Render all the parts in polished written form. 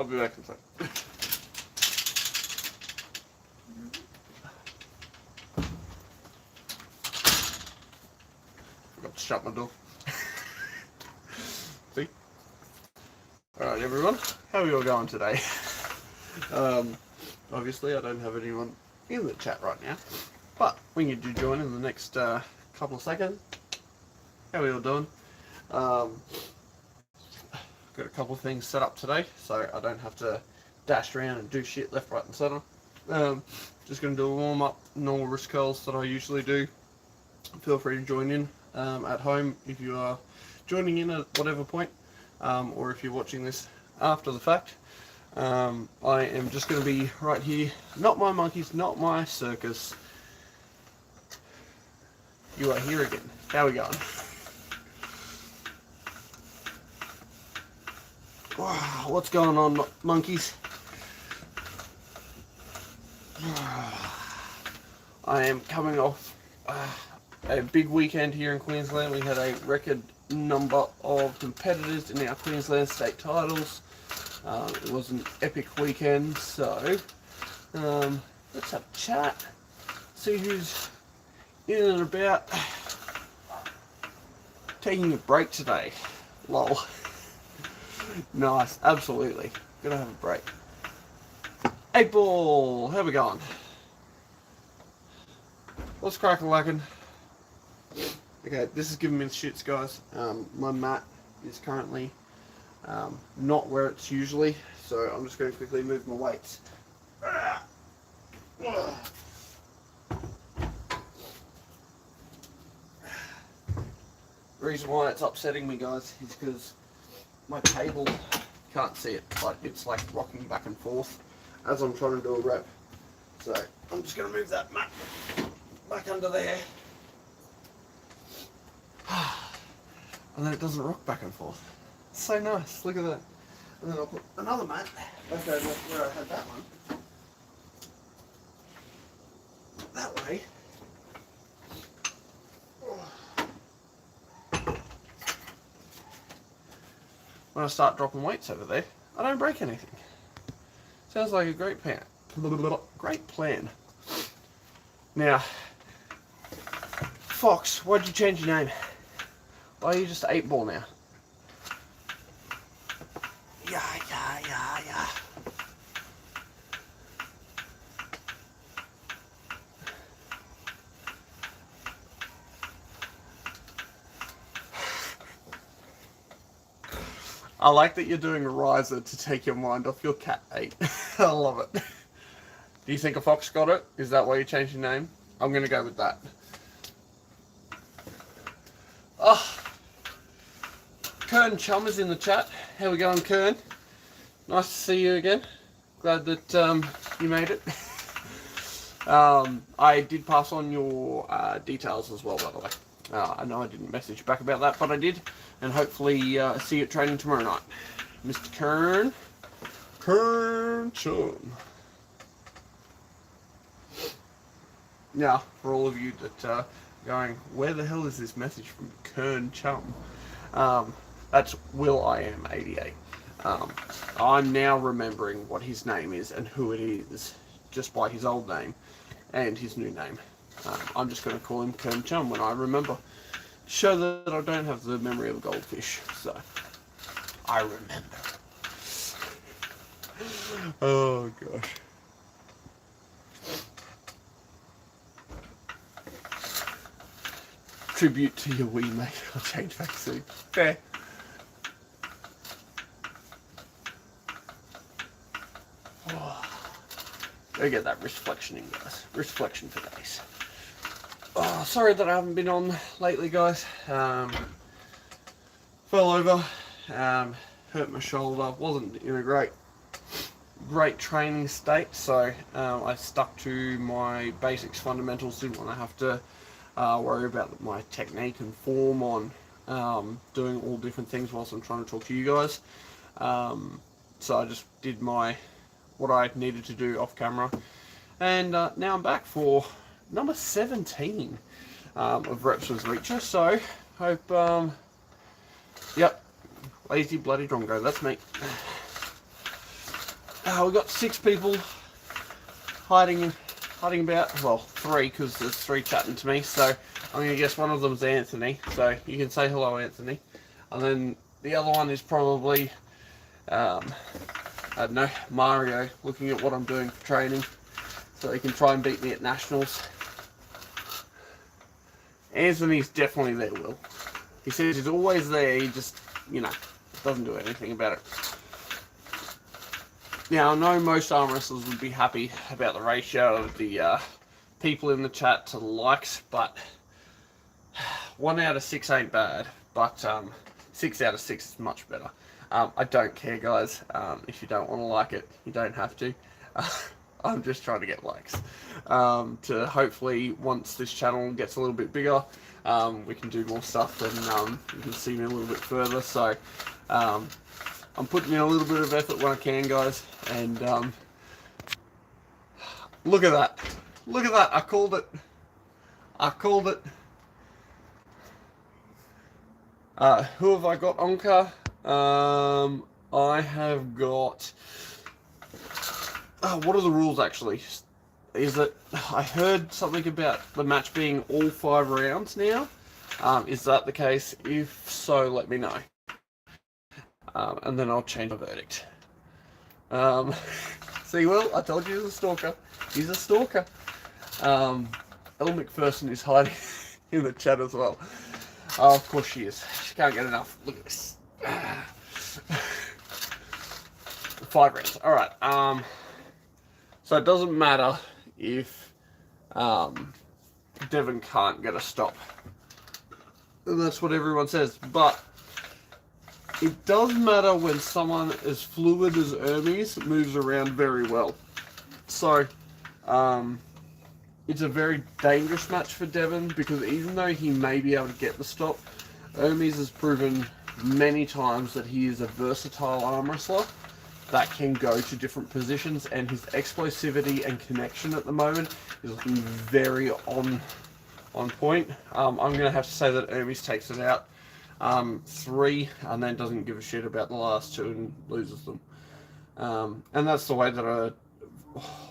I'll be back in a sec. Forgot to shut my door. See? Alright everyone, how are you all going today? Obviously I don't have anyone in the chat right now, but when you do join in the next couple of seconds, how are you all doing? Got a couple of things set up today, so I don't have to dash around and do shit left, right and centre. Just going to do a warm up, normal wrist curls that I usually do. Feel free to join in at home if you are joining in at whatever point, or if you're watching this after the fact. I am just going to be right here, not my monkeys, not my circus. You are here again. How are we going? Wow, what's going on, monkeys? I am coming off a big weekend here in Queensland. We had a record number of competitors in our Queensland state titles. It was an epic weekend, so let's have a chat, see who's in and about. Taking a break today. Lol. Nice, absolutely. Gonna have a break. 8 Ball, how we going? What's crack-a-lackin'? Okay, this is giving me the shits, guys. My mat is currently not where it's usually, so I'm just going to quickly move my weights. The reason why it's upsetting me, guys, is because my table, can't see it, but it's like rocking back and forth as I'm trying to do a rep. So I'm just going to move that mat back under there. And then it doesn't rock back and forth. It's so nice, look at that. And then I'll put another mat back over where I had that one. That way. When I start dropping weights over there, I don't break anything. Sounds like a great plan. Great plan. Now, Fox, why'd you change your name? Why are you just 8 Ball now? Yeah. I like that you're doing a riser to take your mind off your cat 8. I love it. Do you think a fox got it? Is that why you changed your name? I'm going to go with that. Oh, Kern Chum is in the chat. How we going, Kern? Nice to see you again. Glad that you made it. I did pass on your details as well, by the way. I know I didn't message back about that, but I did. And hopefully see you at training tomorrow night. Mr. Kern Chum. Now, for all of you that are going, where the hell is this message from Kern Chum? That's Will I Am 88. I'm now remembering what his name is and who it is just by his old name and his new name. I'm just going to call him Kern Chum when I remember. Show that I don't have the memory of a goldfish, so I remember. Oh gosh. Tribute to your wee mate. I'll change back soon. Fair. Oh. Gotta get that wrist flexion in, guys. Wrist flexion for days. Oh, sorry that I haven't been on lately, guys. Fell over, hurt my shoulder. Wasn't in a great training state, so I stuck to my basics, fundamentals. Didn't want to have to worry about my technique and form on doing all different things whilst I'm trying to talk to you guys. So I just did what I needed to do off camera, and now I'm back for number 17 of reps with Reacher. So hope, yep, lazy bloody drongo, that's me. We've got 6 people hiding about. Well, 3, because there's 3 chatting to me. So I'm going to guess one of them's Anthony. So you can say hello, Anthony. And then the other one is probably, I don't know, Mario, looking at what I'm doing for training. So he can try and beat me at nationals. Anthony's definitely there, Will. He says he's always there, he just, doesn't do anything about it. Now, I know most arm wrestlers would be happy about the ratio of the people in the chat to the likes, but 1 out of 6 ain't bad, but 6 out of 6 is much better. I don't care, guys. If you don't want to like it, you don't have to. I'm just trying to get likes. To hopefully, once this channel gets a little bit bigger, we can do more stuff and you can see me a little bit further. So I'm putting in a little bit of effort when I can, guys. And look at that. Look at that. I called it. I called it. Who have I got, Onka? I have got... what are the rules, actually? Is it... I heard something about the match being all 5 rounds now. Is that the case? If so, let me know. And then I'll change my verdict. See, Will, I told you he's a stalker. He's a stalker. Elle McPherson is hiding in the chat as well. Oh, of course she is. She can't get enough. Look at this. 5 rounds. Alright. So it doesn't matter if Devon can't get a stop. And that's what everyone says. But it does matter when someone as fluid as Hermes moves around very well. So, it's a very dangerous match for Devon, because even though he may be able to get the stop, Hermes has proven many times that he is a versatile arm wrestler that can go to different positions, and his explosivity and connection at the moment is looking very on point. I'm going to have to say that Hermes takes it out 3 and then doesn't give a shit about the last 2 and loses them. And that's the way that a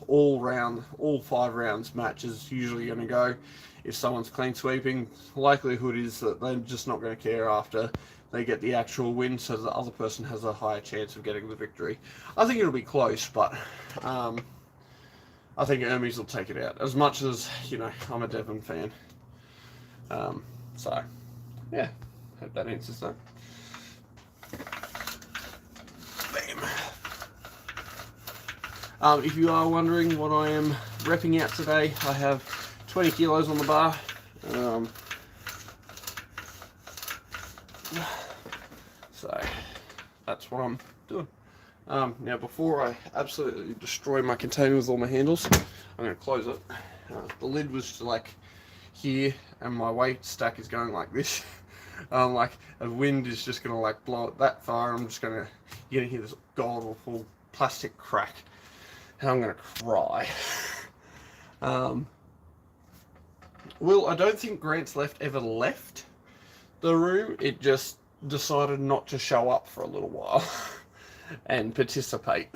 all 5 rounds match is usually going to go. If someone's clean sweeping, likelihood is that they're just not going to care after they get the actual win, so the other person has a higher chance of getting the victory. I think it'll be close, but I think Hermes will take it out. As much as, I'm a Devon fan. So, yeah, hope that answers that. Bam. If you are wondering what I am repping out today, I have 20 kilos on the bar. So that's what I'm doing. Now, before I absolutely destroy my container with all my handles, I'm going to close it. The lid was like here, and my weight stack is going like this. Like a wind is just going to like blow it that far. I'm just going to, you're going to hear this god awful plastic crack, and I'm going to cry. Well, I don't think Grant's ever left the room. It just decided not to show up for a little while and participate.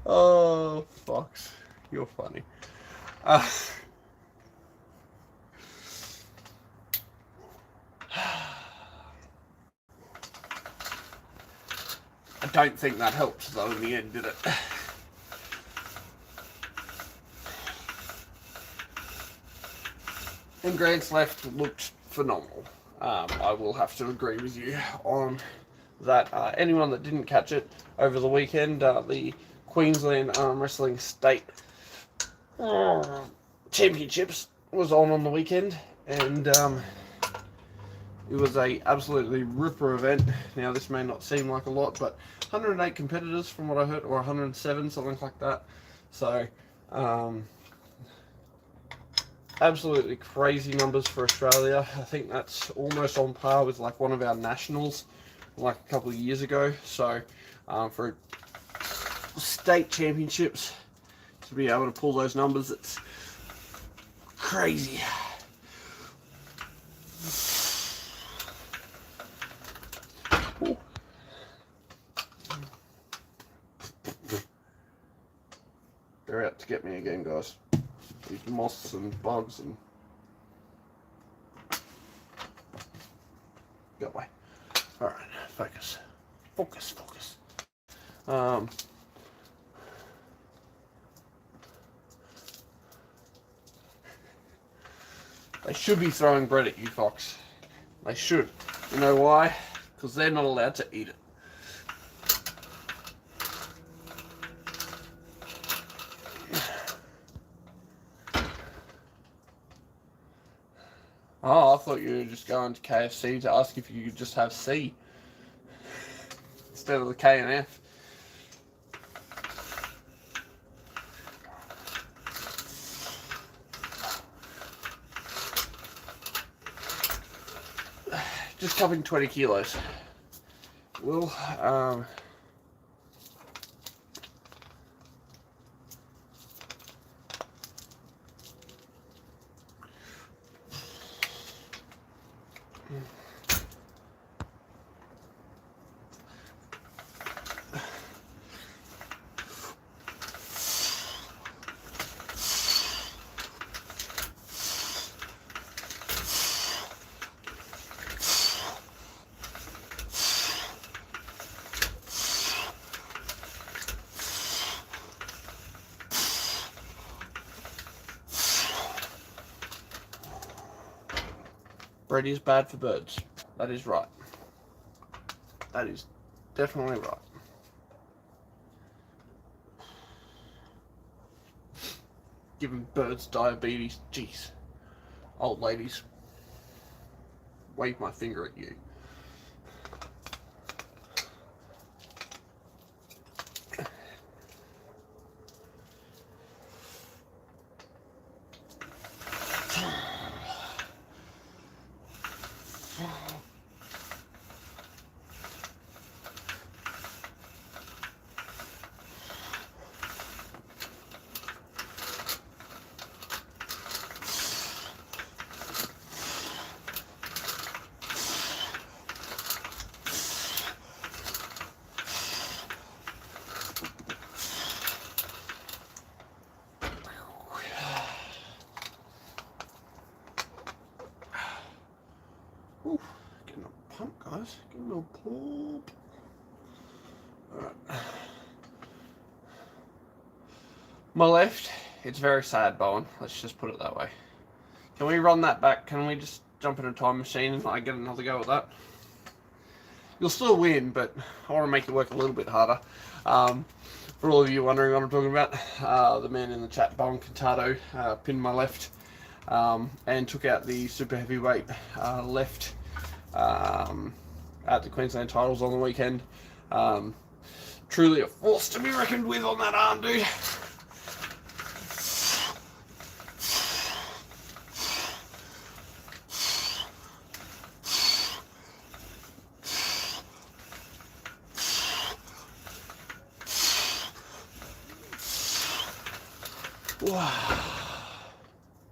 Oh, Fox, you're funny. I don't think that helped though in the end, did it? And Grant's left looked phenomenal. I will have to agree with you on that. Anyone that didn't catch it over the weekend, the Queensland Arm Wrestling State Championships was on the weekend, and it was a absolutely ripper event. Now, this may not seem like a lot, but 108 competitors from what I heard, or 107, something like that. So, absolutely crazy numbers for Australia. I think that's almost on par with like one of our nationals like a couple of years ago. So, for state championships to be able to pull those numbers, it's crazy. Ooh. They're out to get me again, guys. These moths and bugs and... Go away. Alright, focus. Focus. They should be throwing bread at you, Fox. They should. You know why? Because they're not allowed to eat it. Oh, I thought you were just going to KFC to ask if you could just have C instead of the K and F. Just cupping 20 kilos. Well, bread is bad for birds. That is right. That is definitely right. Giving birds diabetes. Jeez. Old ladies. Wave my finger at you. Ooh, getting a pump, guys. Getting a little pump. Alright. My left, it's very sad, Bowen. Let's just put it that way. Can we run that back? Can we just jump in a time machine and I get another go at that? You'll still win, but I want to make it work a little bit harder. For all of you wondering what I'm talking about, the man in the chat, Bowen Cantado, pinned my left and took out the super heavyweight left at the Queensland titles on the weekend. Truly a force to be reckoned with on that arm, dude.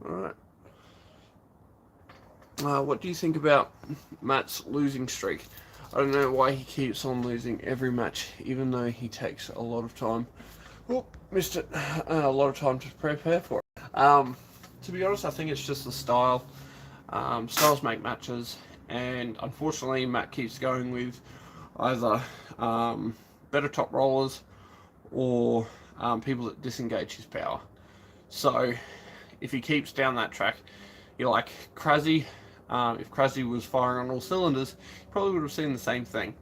Alright. What do you think about Matt's losing streak? I don't know why he keeps on losing every match, even though he takes a lot of time. Oh, missed it. A lot of time to prepare for it. To be honest, I think it's just the style. Styles make matches, and unfortunately, Matt keeps going with either better top rollers or people that disengage his power. So, if he keeps down that track, you're like Krasny. If Krasny was firing on all cylinders, you probably would have seen the same thing.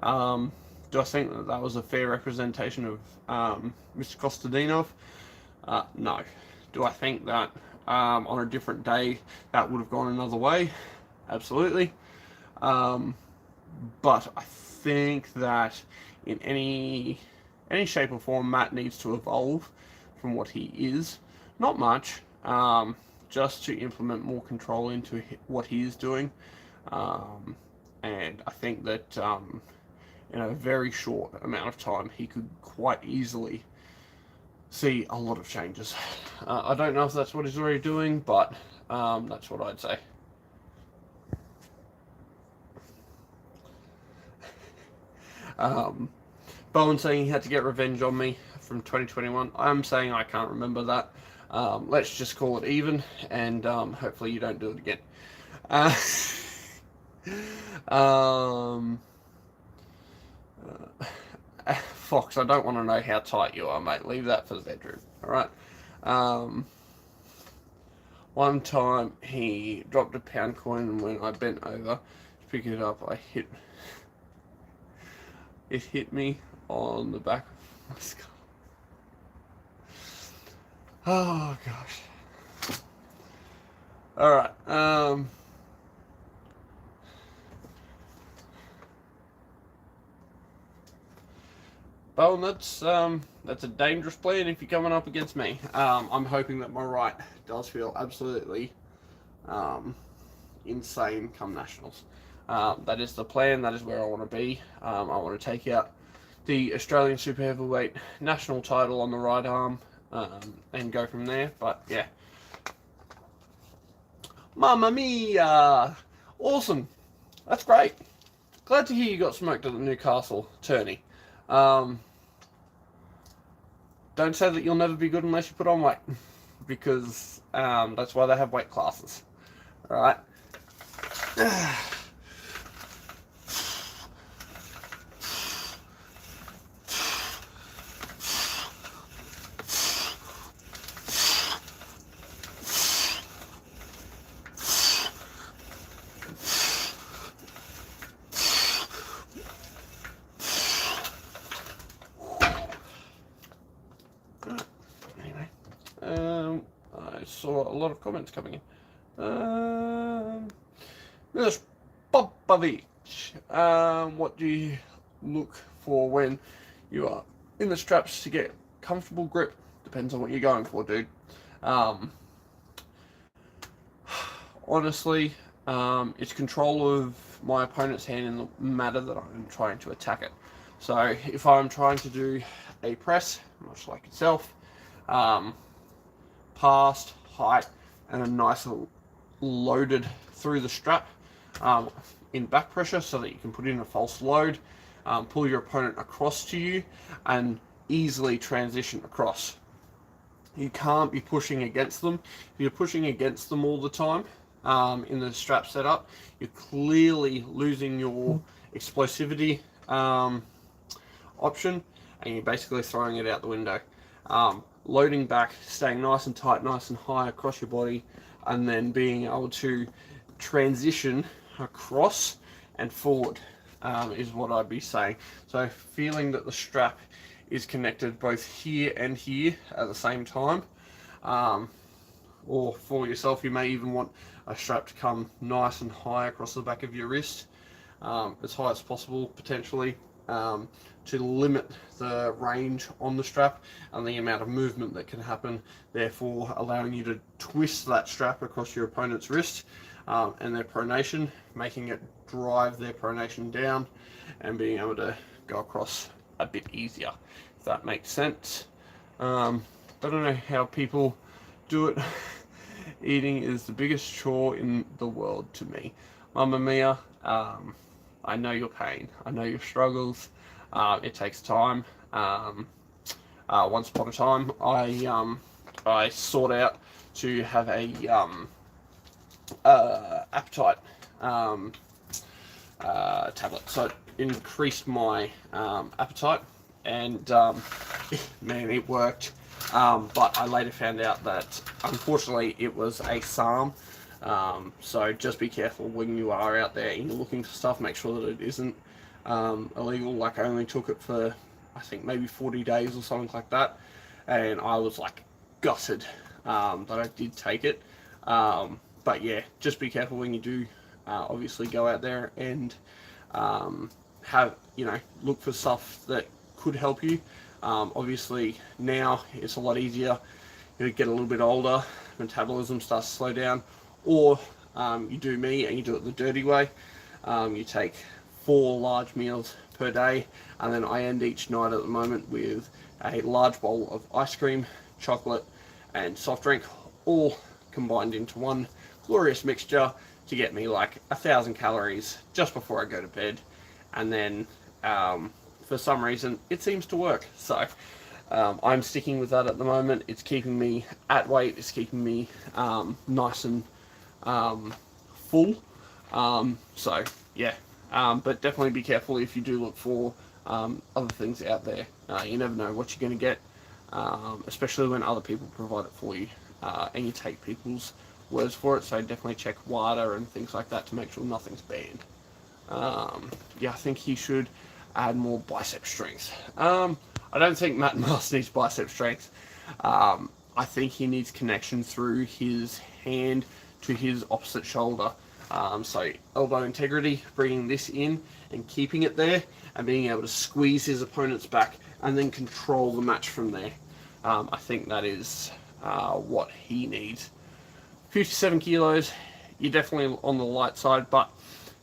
Do I think that that was a fair representation of Mr. Kostadinov? No. Do I think that on a different day that would have gone another way? Absolutely. But I think that in any shape or form, Matt needs to evolve from what he is. Not much. Just to implement more control into what he is doing. And I think that in a very short amount of time, he could quite easily see a lot of changes. I don't know if that's what he's already doing, but that's what I'd say. Bowen saying he had to get revenge on me from 2021. I'm saying I can't remember that. Let's just call it even, and hopefully you don't do it again. Fox, I don't want to know how tight you are, mate. Leave that for the bedroom, alright? One time he dropped a pound coin, and when I bent over to pick it up, it hit me on the back of my skull. Oh, gosh. Alright, Well, that's a dangerous plan if you're coming up against me. I'm hoping that my right does feel absolutely insane come nationals. That is the plan. That is where I want to be. I want to take out the Australian super heavyweight national title on the right arm and go from there. But yeah, Mamma Mia! Awesome. That's great. Glad to hear you got smoked at the Newcastle tourney. Don't say that you'll never be good unless you put on weight, because that's why they have weight classes. Alright? I saw a lot of comments coming in. Milos Popovic, what do you look for when you are in the straps to get comfortable grip? Depends on what you're going for, dude. Honestly, it's control of my opponent's hand in the matter that I'm trying to attack it. So if I'm trying to do a press, much like itself, past, height, and a nice loaded through the strap in back pressure so that you can put in a false load, pull your opponent across to you, and easily transition across. You can't be pushing against them. If you're pushing against them all the time in the strap setup, you're clearly losing your explosivity option, and you're basically throwing it out the window. Loading back, staying nice and tight, nice and high across your body, and then being able to transition across and forward is what I'd be saying. So feeling that the strap is connected both here and here at the same time, or for yourself, you may even want a strap to come nice and high across the back of your wrist, as high as possible potentially, to limit the range on the strap and the amount of movement that can happen, therefore allowing you to twist that strap across your opponent's wrist and their pronation, making it drive their pronation down and being able to go across a bit easier, if that makes sense. I don't know how people do it. Eating is the biggest chore in the world to me. Mamma Mia, I know your pain, I know your struggles. It takes time. Once upon a time, I sought out to have a appetite tablet, so it increased my appetite, and man, it worked. But I later found out that unfortunately it was a SARM. So just be careful when you are out there and you're looking for stuff. Make sure that it isn't illegal. Like, I only took it for, I think, maybe 40 days or something like that, and I was like gutted that I did take it. But yeah, just be careful when you do obviously go out there and have, look for stuff that could help you. Obviously now it's a lot easier. You get a little bit older, metabolism starts to slow down, or you do me and you do it the dirty way. You take 4 large meals per day, and then I end each night at the moment with a large bowl of ice cream, chocolate, and soft drink, all combined into one glorious mixture to get me like 1,000 calories just before I go to bed. And then for some reason it seems to work. So I'm sticking with that at the moment. It's keeping me at weight. It's keeping me nice and full. So yeah, but definitely be careful if you do look for other things out there. You never know what you're going to get, especially when other people provide it for you, and you take people's words for it. So definitely check WADA and things like that to make sure nothing's banned. Yeah, I think he should add more bicep strength. I don't think Matt Moss needs bicep strength. I think he needs connection through his hand to his opposite shoulder. So elbow integrity, bringing this in and keeping it there, and being able to squeeze his opponent's back and then control the match from there. I think that is what he needs. 57 kilos, you're definitely on the light side, but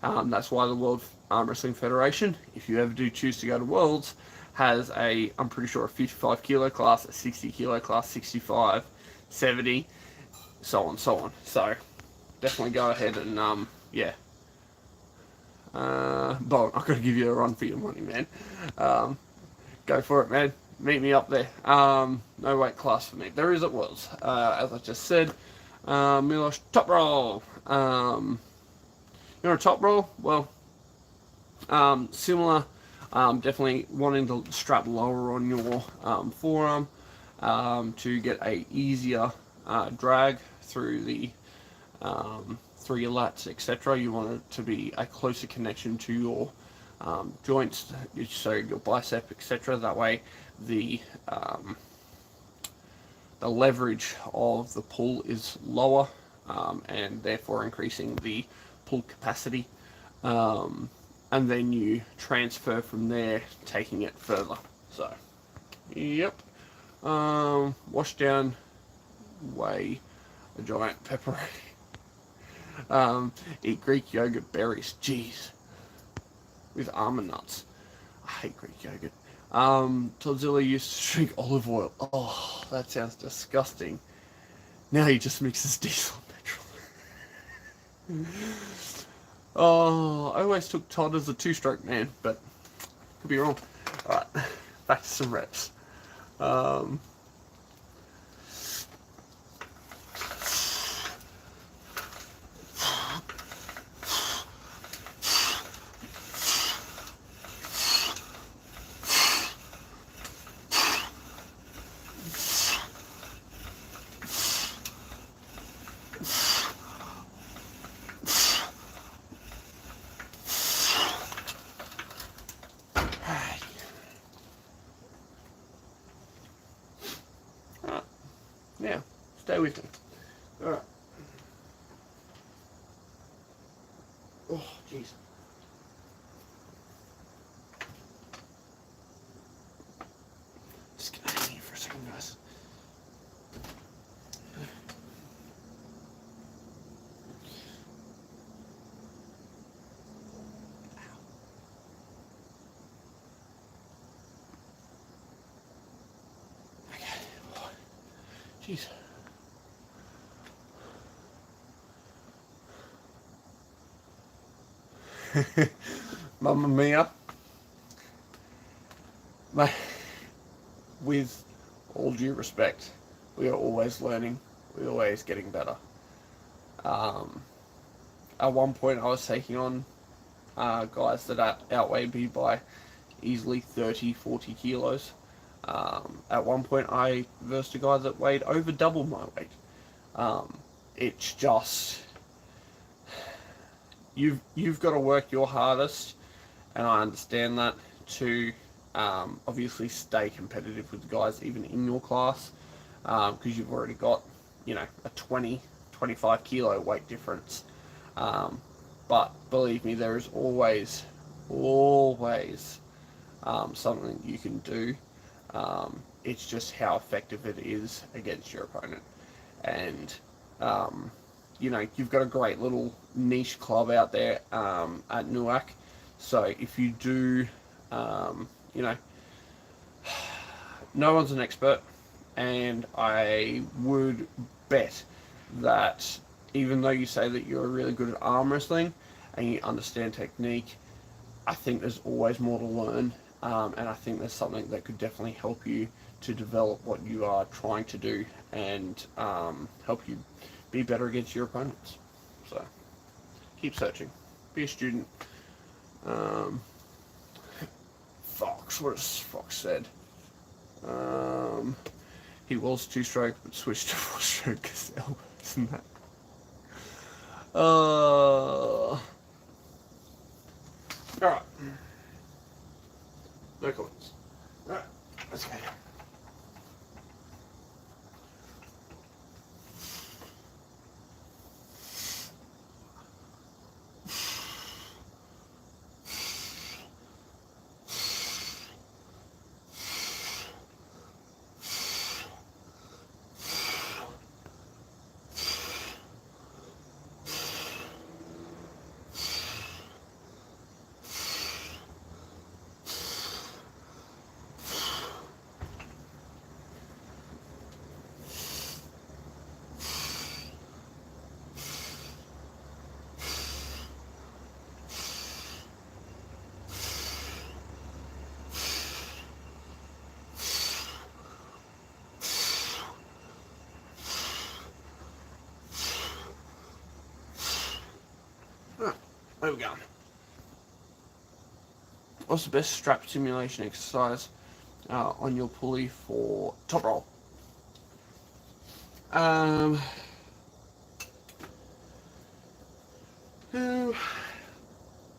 that's why the World Arm Wrestling Federation, if you ever do choose to go to Worlds, has I'm pretty sure, a 55 kilo class, a 60 kilo class, 65, 70, so on, so on. So definitely go ahead and yeah. Bon, I've got to give you a run for your money, man. Go for it, man. Meet me up there. No weight class for me. There is at Worlds, as I just said. Milos, top roll. You're a top roll? Well, similar. Definitely wanting to strap lower on your forearm to get a easier drag through the through your lats, etc. You want it to be a closer connection to your joints, so your bicep, etc. That way, the leverage of the pull is lower, and therefore increasing the pull capacity. And then you transfer from there, taking it further. So, yep. Wash down, weigh a giant pepperoni. Eat Greek yogurt berries. Jeez. With almond nuts. I hate Greek yogurt. Todzilla used to drink olive oil. Oh, that sounds disgusting. Now he just mixes diesel and petrol. Oh, I always took Todd as a two-stroke man, but could be wrong. Alright, back to some reps. Now, stay with me. Alright. Oh, jeez. Just gonna hang here for a second, guys. Jeez. Mamma mia. With all due respect, we are always learning. We're always getting better. At one point I was taking on guys that outweighed me by easily 30, 40 kilos. At one point I versed a guy that weighed over double my weight. It's just, you've got to work your hardest, and I understand that, to obviously stay competitive with the guys even in your class, because you've already got, you know, a 20, 25 kilo weight difference. But believe me, there is always something you can do. It's just how effective it is against your opponent. And, you know, you've got a great little niche club out there at NUAC. So if you do, you know, no one's an expert, and I would bet that even though you say that you're really good at arm wrestling and you understand technique, I think there's always more to learn, and I think there's something that could definitely help you to develop what you are trying to do and help you be better against your opponents. So keep searching, be a student. Fox, what has Fox said? He was two-stroke but switched to four-stroke because elbows and that. Alright. No comments. Alright, let's go. Where we going? What's the best strap stimulation exercise on your pulley for top roll?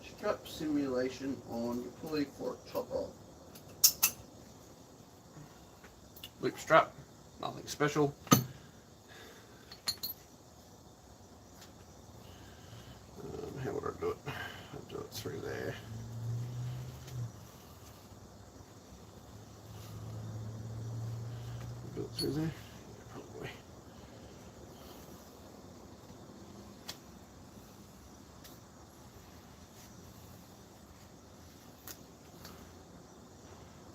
Strap simulation on your pulley for a top roll. Loop strap, nothing special. How would I do it? I'll do it through there. Do it through there? Yeah, probably.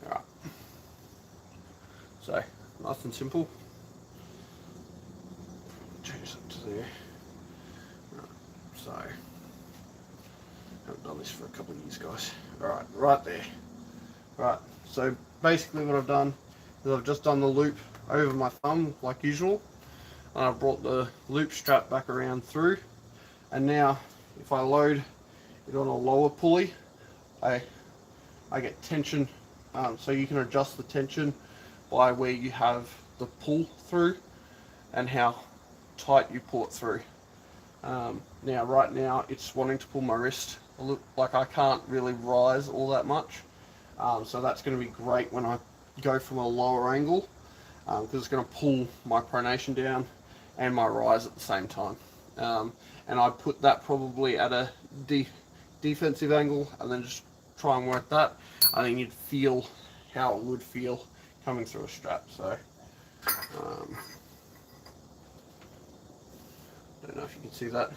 Alright. So, nice and simple. Change that to there. Right. So, haven't done this for a couple of years, guys. Alright, right there. Right, so basically what I've done is I've just done the loop over my thumb like usual, and I've brought the loop strap back around through, and now if I load it on a lower pulley, I get tension, so you can adjust the tension by where you have the pull through and how tight you pull it through. Now right now it's wanting to pull my wrist a little, like I can't really rise all that much, so that's going to be great when I go from a lower angle, because it's going to pull my pronation down and my rise at the same time. And I put that probably at a defensive angle and then just try and work that. I think you'd feel how it would feel coming through a strap. So don't know if you can see that.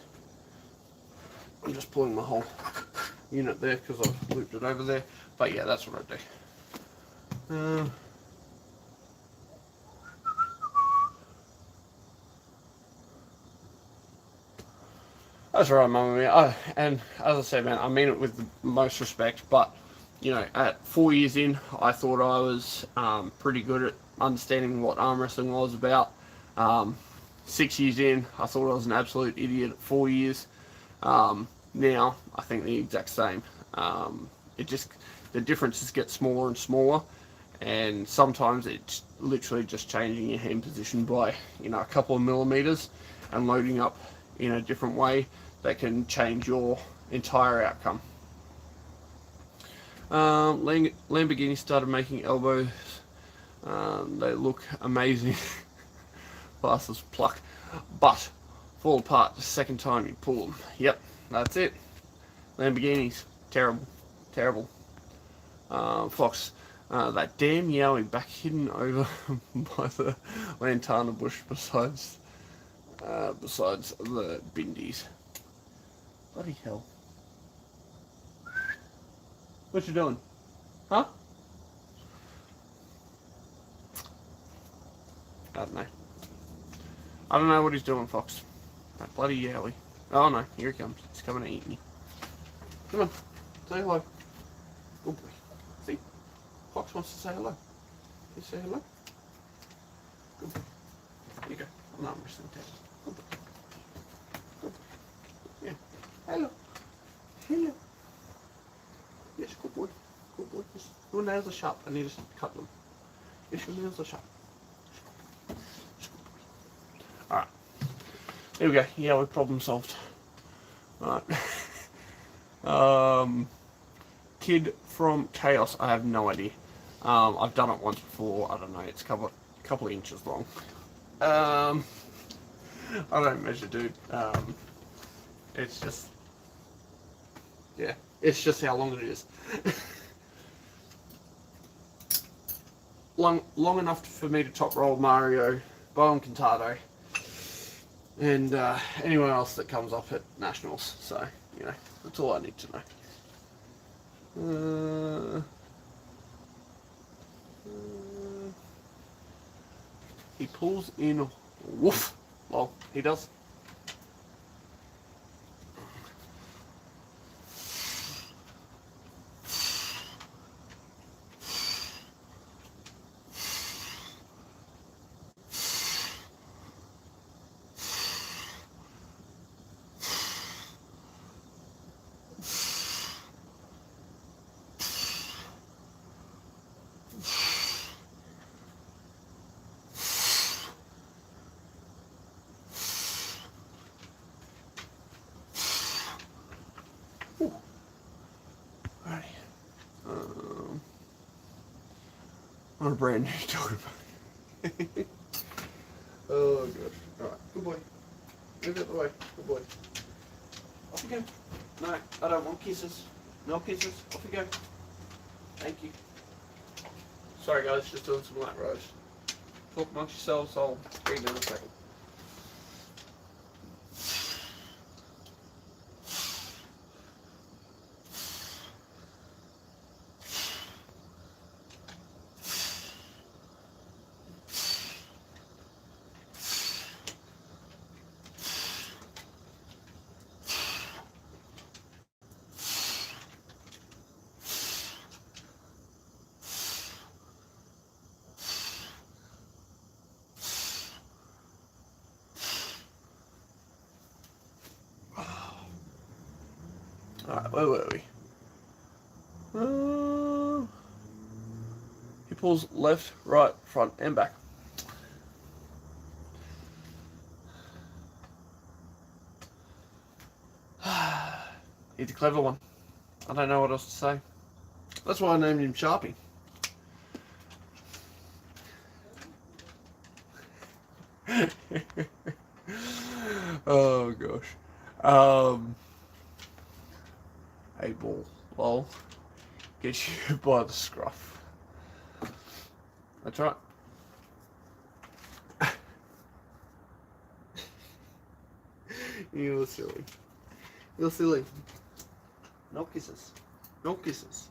I'm just pulling my whole unit there because I've looped it over there. But yeah, that's what I do. That's right, Mamma Mia. And as I said, man, I mean it with the most respect, but, you know, at 4 years in, I thought I was pretty good at understanding what arm wrestling was about. 6 years in, I thought I was an absolute idiot at 4 years. Now, I think the exact same. The differences get smaller and smaller, and sometimes it's literally just changing your hand position by, you know, a couple of millimeters and loading up in a different way that can change your entire outcome. Lamborghini started making elbows. They look amazing. Fastest pluck, but fall apart the second time you pull them. Yep, that's it. Lamborghinis, terrible, terrible. Fox, that damn Yowie back hidden over by the lantana bush besides the bindies. Bloody hell. What you doing? Huh? don't know. I don't know what he's doing, Fox. That bloody yowie. Oh no, here he comes. He's coming to eat me. Come on, say hello. Good boy. See? Fox wants to say hello. Can you say hello? Good boy. Here you go. No, I'm just going to test. Good boy. Good boy. Yeah. Hello. Hello. Yes, good boy. Good boy. Yes. Your nails are sharp. I need to cut them. Yes, your nails are sharp. Alright. There we go. Yeah, we problem solved. Alright. Kid from Chaos. I have no idea. I've done it once before. I don't know. It's a couple of inches long. I don't measure, dude. It's just, yeah, it's just how long it is. long enough for me to top roll Mario, Bowen Cantado, and anyone else that comes up at Nationals. So, you know, that's all I need to know. He pulls in, woof, well, he does. On a brand new talking about. Oh gosh. Alright, good boy. Move out the way. Good boy. Off you go. No, I don't want kisses. No kisses. Off you go. Thank you. Sorry guys, just doing some light roast. Talk amongst yourselves, I'll be in a second. Alright, where were we? He pulls left, right, front, and back. He's a clever one. I don't know what else to say. That's why I named him Sharpie. Oh gosh. Hey ball, lol. Get you by the scruff. That's right. You're silly. You're silly. No kisses. No kisses.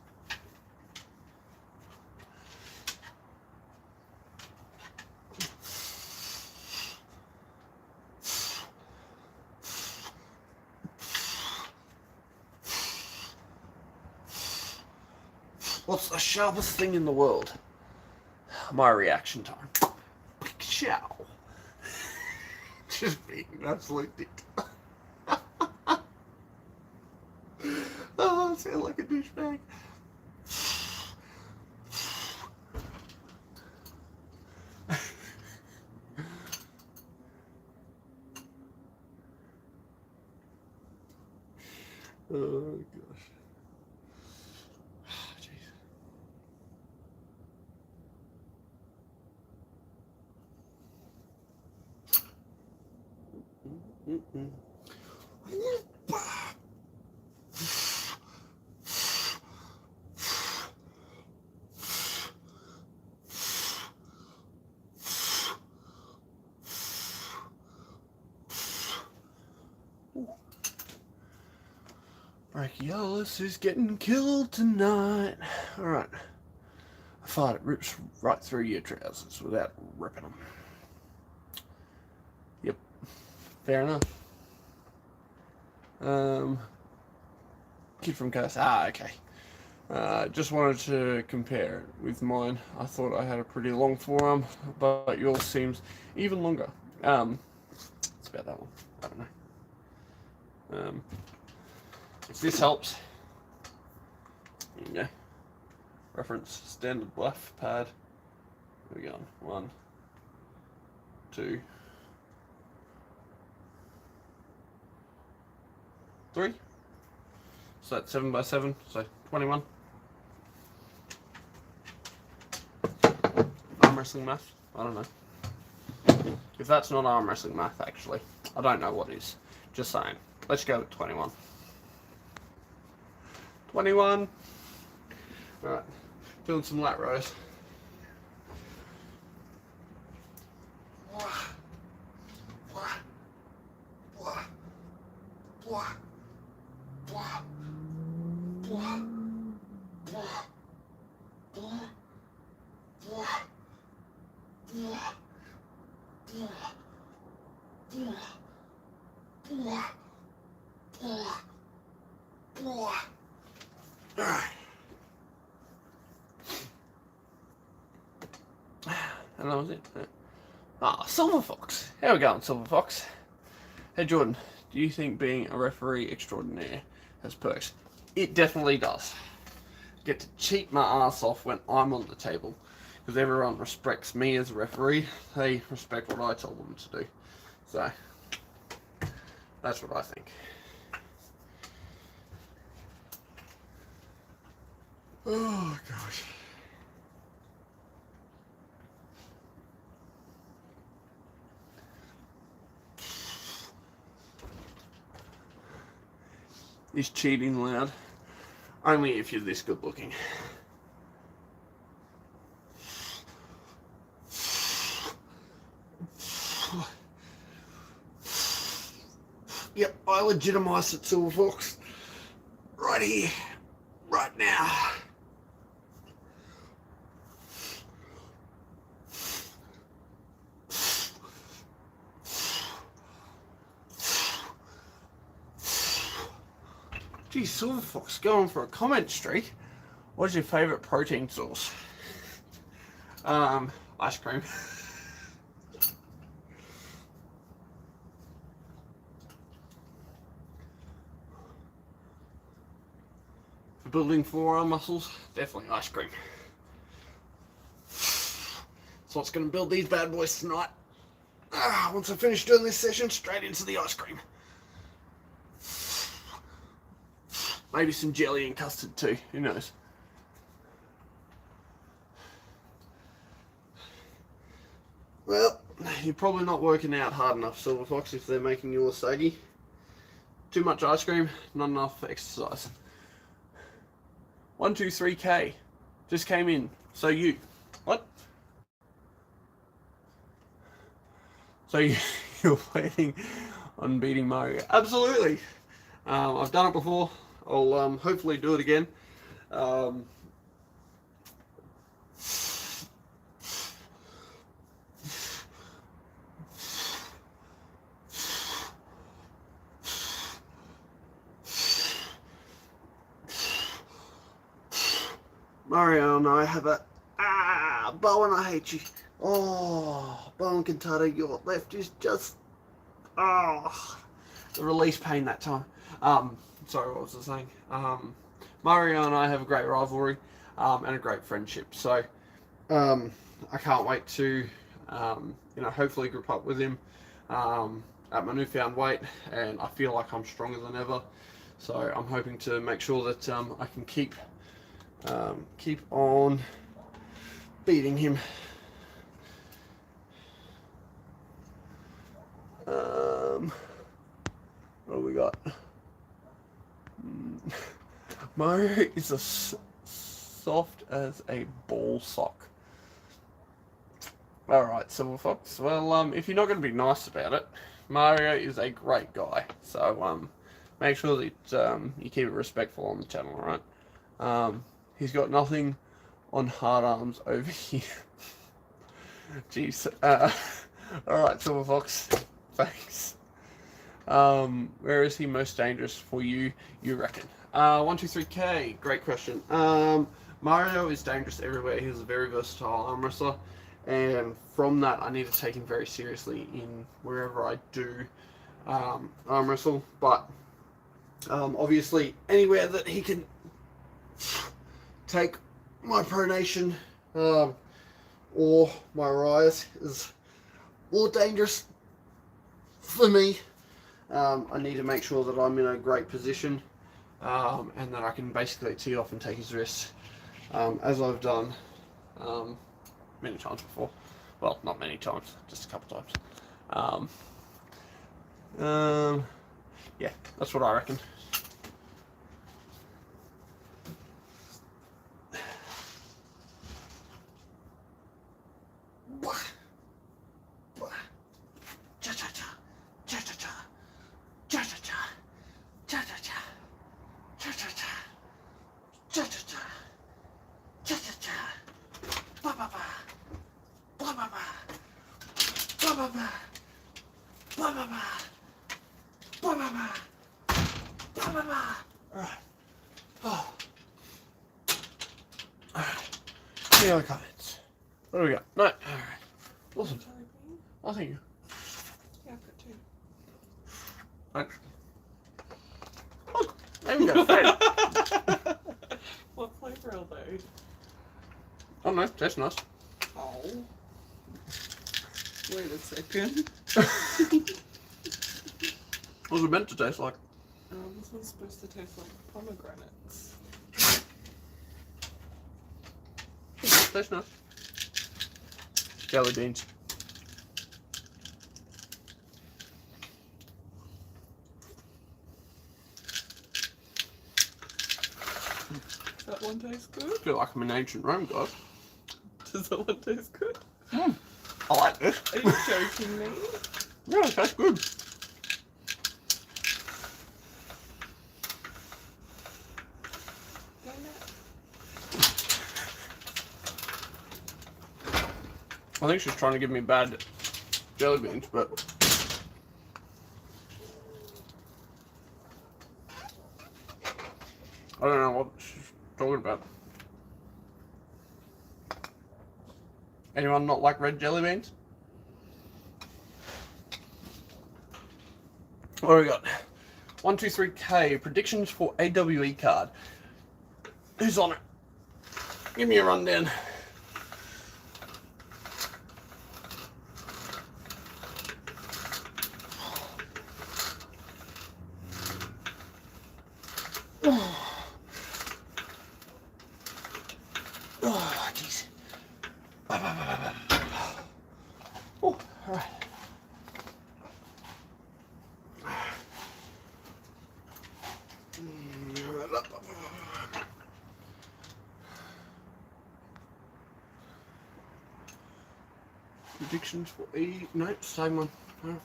What's the sharpest thing in the world? My reaction time. Chow. Just being an absolute dick. Oh, I sound like a douchebag. Oh gosh. Jeez. Brachiolis is getting killed tonight. Alright. I thought it rips right through your trousers without ripping them. Fair enough. Kid from Curse. Okay. Just wanted to compare it with mine. I thought I had a pretty long forearm, but yours seems even longer. It's about that one. I don't know. If this helps, there you go. Reference standard bluff pad. Here we go. 1, 2, 3. So that's 7x7, so 21. Arm wrestling math? I don't know. If that's not arm wrestling math, actually, I don't know what is. Just saying. Let's go with 21. 21. Alright. Doing some lat rows. And that was it. Silver Fox. How we going, Silver Fox? Hey Jordan, do you think being a referee extraordinaire has perks? It definitely does. Get to cheat my ass off when I'm on the table, because everyone respects me as a referee. They respect what I tell them to do. So, that's what I think. Oh gosh. Is cheating loud? Only if you're this good looking. Yep, I legitimise it, Silver Fox. Right here. Right now. Gee, Silver Fox, going for a comment streak. What's your favourite protein source? Ice cream. For building forearm muscles, definitely ice cream. So what's going to build these bad boys tonight? Once I finish doing this session, straight into the ice cream. Maybe some jelly and custard too, who knows. Well, you're probably not working out hard enough, Silver Fox, if they're making you a saggy. Too much ice cream, not enough exercise. 123k just came in. So you, what? So you're planning on beating Mario? Absolutely. I've done it before. I'll hopefully do it again. Mario and I have a Bowen, I hate you. Oh, Bowen Cantata, your left is just the release pain that time. Sorry, what was I saying? Mario and I have a great rivalry and a great friendship. So I can't wait to hopefully group up with him at my newfound weight, and I feel like I'm stronger than ever. So I'm hoping to make sure that I can keep on beating him. What do we got? Mario is as soft as a ball sock. Alright, Silver Fox. Well, if you're not going to be nice about it, Mario is a great guy. So, make sure that you keep it respectful on the channel, alright? He's got nothing on hard arms over here. Jeez. Alright, Silver Fox. Thanks. Where is he most dangerous for you? You reckon? 123K. Great question. Mario is dangerous everywhere. He's a very versatile arm wrestler, and from that, I need to take him very seriously in wherever I do arm wrestle. But obviously, anywhere that he can take my pronation or my rise is more dangerous for me. I need to make sure that I'm in a great position and that I can basically tee off and take his wrist, as I've done many times before. Well, not many times, just a couple times. Yeah, that's what I reckon. Any other comments? What do we got? No. Alright. Awesome. Oh, thank you. Yeah, I've got two. Thanks. Look, there we go. What flavour are they? Oh no, tastes nice. Oh. Wait a second. What was it meant to taste like? This one's supposed to taste like pomegranates. Tastes nice. Jelly beans. Does that one taste good? I feel like I'm in ancient Rome, guys. Does that one taste good? I like this. Are you joking me? Yeah, it tastes good. I think she's trying to give me bad jelly beans, but I don't know what she's talking about. Anyone not like red jelly beans? What do we got? 123K predictions for AWE card. Who's on it? Give me a rundown. Oh, jeez. Oh, alright. Predictions for no, same one. No.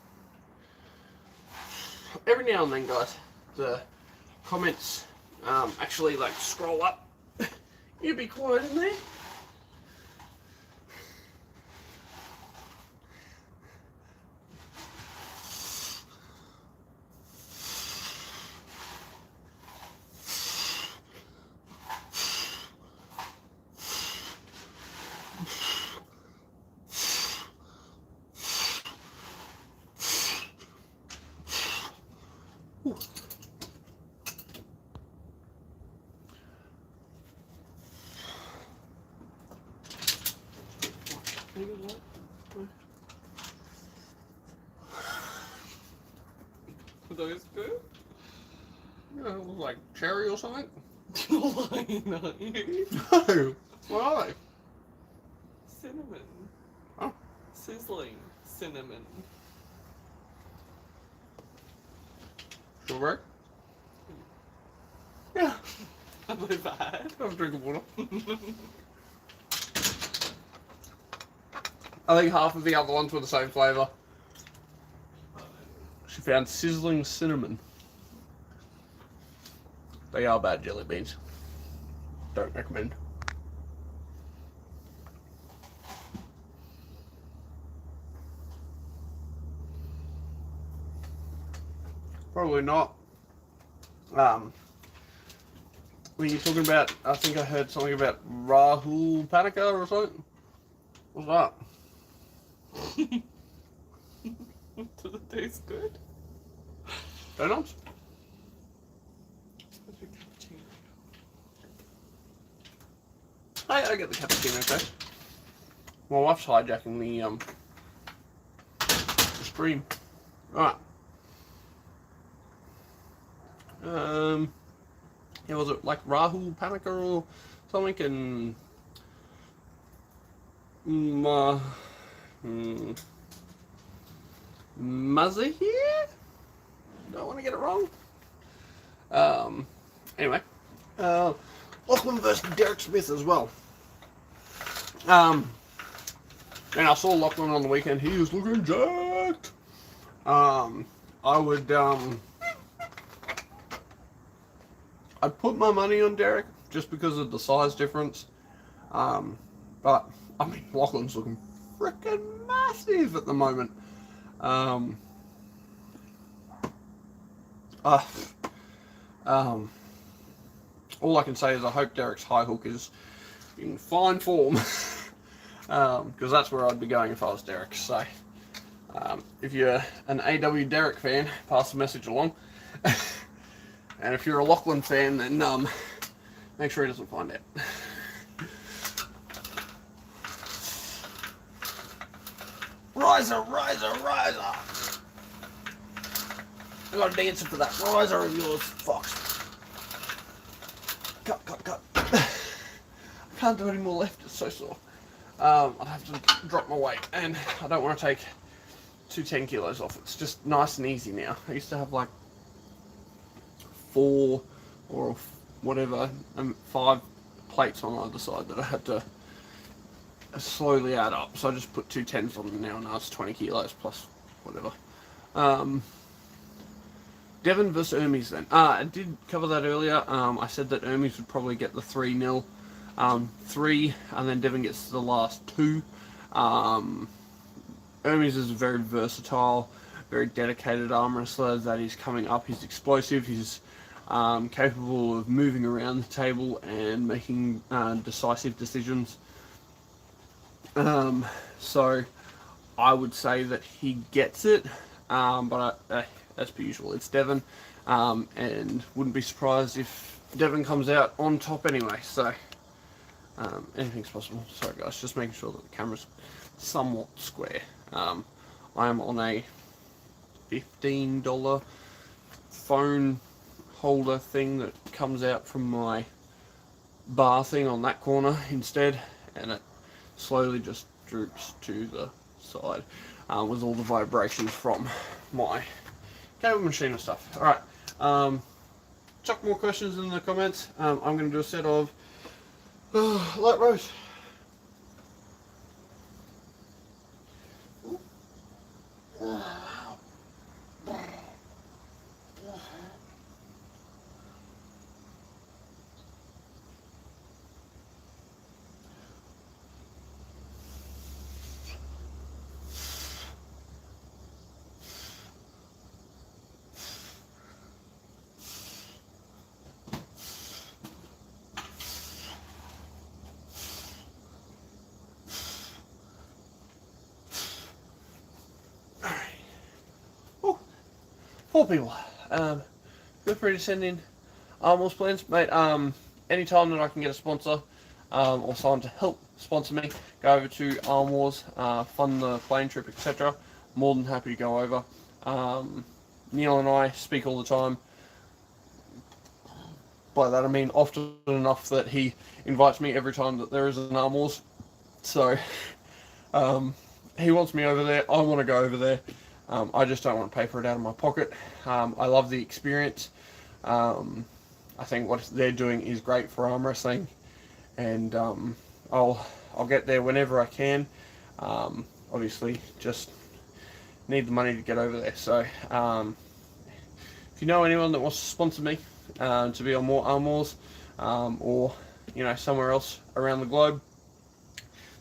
Every now and then, guys, the comments actually like scroll up. You be quiet in there. Are those good? Yeah, it looks like cherry or something. You're lying, aren't you? No. What are they? Cinnamon. Oh. Sizzling cinnamon. Strawberry? Yeah. Are they bad? Have a drink of water. I think half of the other ones were the same flavour. She found sizzling cinnamon. They are bad jelly beans. Don't recommend. Probably not. When you're talking about, I think I heard something about Rahul Panika or something. What's that? Does it taste good? Donuts? Supposed to be cappuccino. I get the cappuccino taste. My wife's hijacking the stream. Alright. Yeah, was it like Rahul Panika or something? And Mazahir? Don't want to get it wrong. Anyway, Lachlan versus Derek Smith as well. And I saw Lachlan on the weekend. He was looking jacked. I would I'd put my money on Derek just because of the size difference. But I mean, Lachlan's looking freaking massive at the moment. All I can say is I hope Derek's high hook is in fine form, because that's where I'd be going if I was Derek. So, if you're an AW Derek fan, pass the message along. And if you're a Lachlan fan, then make sure he doesn't find out. Riser, riser, riser! I got an answer for that riser of yours, Fox. Cut, cut, cut. I can't do any more left, it's so sore. I'd have to drop my weight, and I don't want to take 10 kilos off. It's just nice and easy now. I used to have like 4 or whatever, 5 plates on either side that I had to slowly add up. So I just put 2 10s on them now, and now it's 20 kilos plus whatever. Devon versus Hermes then. I did cover that earlier. I said that Hermes would probably get the 3-0. 3, and then Devon gets the last 2. Hermes is a very versatile, very dedicated arm wrestler that is coming up. He's explosive. He's capable of moving around the table and making decisive decisions. So I would say that he gets it, but as per usual, it's Devon, and wouldn't be surprised if Devon comes out on top anyway. So anything's possible. Sorry guys, just making sure that the camera's somewhat square. I am on a $15 phone holder thing that comes out from my bar thing on that corner instead, and it slowly just droops to the side with all the vibrations from my cable machine and stuff. Alright, chuck more questions in the comments. I'm going to do a set of light roast. Four people. Feel free to send in arm plans, mate. Anytime that I can get a sponsor or someone to help sponsor me, go over to Arm Wars, fund the plane trip, etc. More than happy to go over. Neil and I speak all the time. By that I mean often enough that he invites me every time that there is an Arm Wars. So he wants me over there. I want to go over there. I just don't want to pay for it out of my pocket. I love the experience. I think what they're doing is great for arm wrestling, and I'll get there whenever I can. Obviously, just need the money to get over there. So, if you know anyone that wants to sponsor me to be on more Arm Wars, or somewhere else around the globe,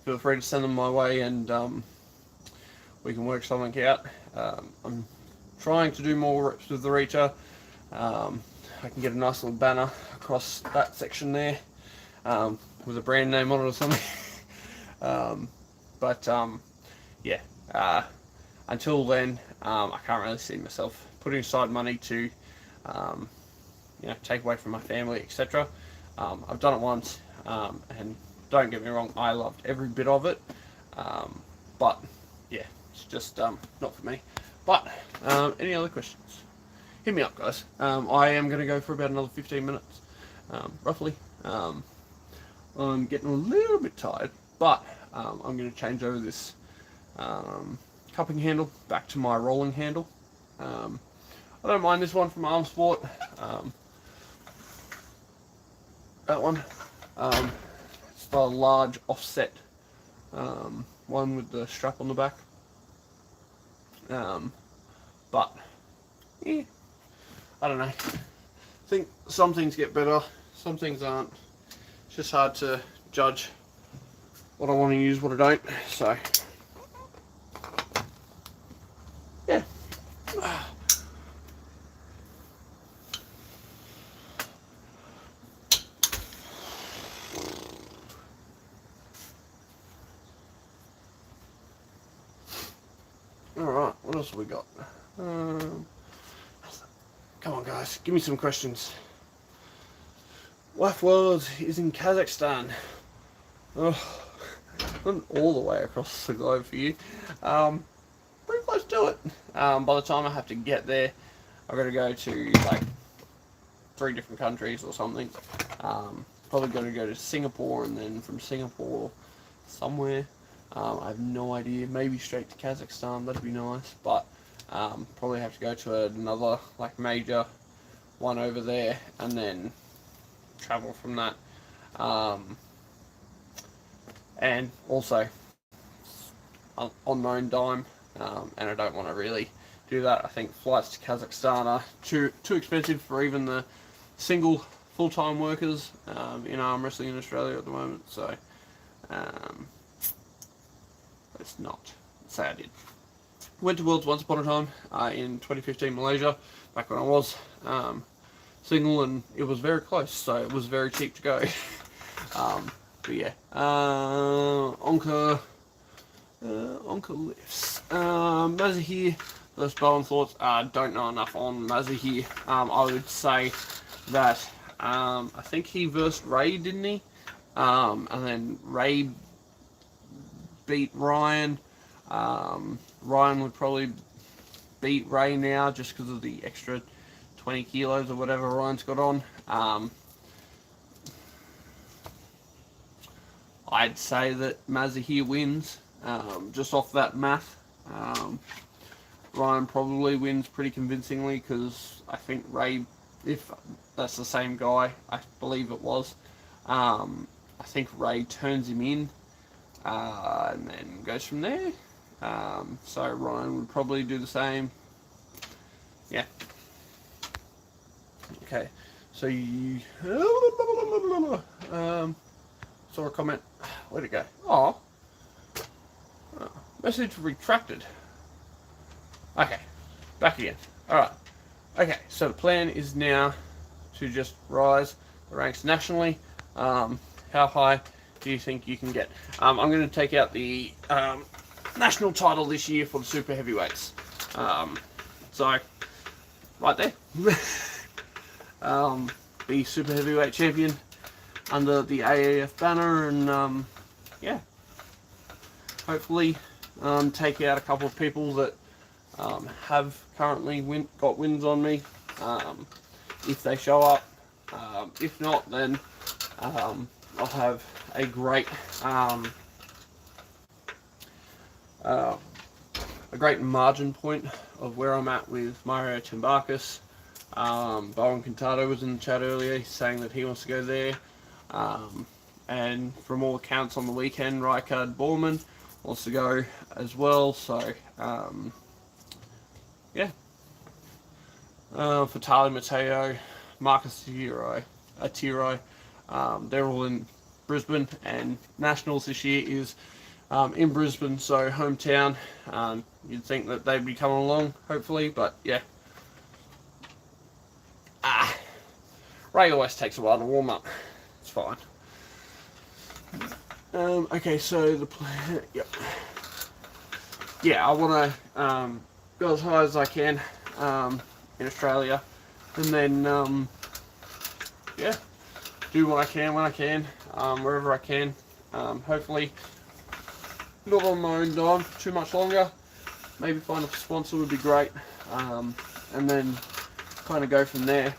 feel free to send them my way, and we can work something out. I'm trying to do more reps with the Reacher. I can get a nice little banner across that section there with a brand name on it or something. Yeah, until then, I can't really see myself putting aside money to take away from my family, etc. I've done it once, and don't get me wrong, I loved every bit of it, but yeah, it's just not for me. But any other questions? Hit me up, guys. I am going to go for about another 15 minutes, roughly. I'm getting a little bit tired, but I'm going to change over this cupping handle back to my rolling handle. I don't mind this one from Arm Sport. That one. It's the large offset one with the strap on the back. But yeah, I don't know. I think some things get better, some things aren't. It's just hard to judge what I want to use, what I don't. So yeah. Alright, what else have we got? Come on guys, give me some questions. WAF World is in Kazakhstan. Oh, not all the way across the globe for you. Pretty close to it. By the time I have to get there, I've got to go to like 3 different countries or something. Probably got to go to Singapore, and then from Singapore somewhere. I have no idea. Maybe straight to Kazakhstan. That'd be nice. But probably have to go to another like major one over there, and then travel from that. And also on my own dime, and I don't want to really do that. I think flights to Kazakhstan are too expensive for even the single full-time workers in arm wrestling in Australia at the moment. So it's not. Say I did. Went to Worlds once upon a time in 2015 Malaysia, back when I was single, and it was very close, so it was very cheap to go. But yeah, Onka lifts. Mazahir versus Bowen thoughts. Don't know enough on Mazahir. I would say that I think he versed Ray, didn't he? And then Ray beat Ryan. Ryan would probably beat Ray now just because of the extra 20 kilos or whatever Ryan's got on. I'd say that Mazahir wins just off that math. Ryan probably wins pretty convincingly because I think Ray, if that's the same guy, I believe it was, I think Ray turns him in and then goes from there. So Ryan would probably do the same. Yeah. Okay. So you saw a comment. Where'd it go? Oh. Message retracted. Okay. Back again. Alright. Okay, so the plan is now to just rise the ranks nationally. How high do you think you can get? I'm going to take out the national title this year for the super heavyweights. So, right there. Be super heavyweight champion under the AAF banner, and yeah, hopefully take out a couple of people that have currently got wins on me, if they show up. If not, then I'll have a great margin point of where I'm at with Mario Timbakis. Bowen Cantado was in the chat earlier saying that he wants to go there. And from all accounts on the weekend, Rijkaard Borman wants to go as well. So, yeah. Vitali Matteo, Marcus Atiro, they're all in Brisbane, and Nationals this year is in Brisbane, so hometown. You'd think that they'd be coming along, hopefully, but yeah. Ray always takes a while to warm up. It's fine. Okay, so the plan. Yep. Yeah, I want to go as high as I can in Australia, and then yeah, do what I can when I can, wherever I can. Hopefully, not on my own dime too much longer. Maybe find a sponsor would be great, and then kind of go from there.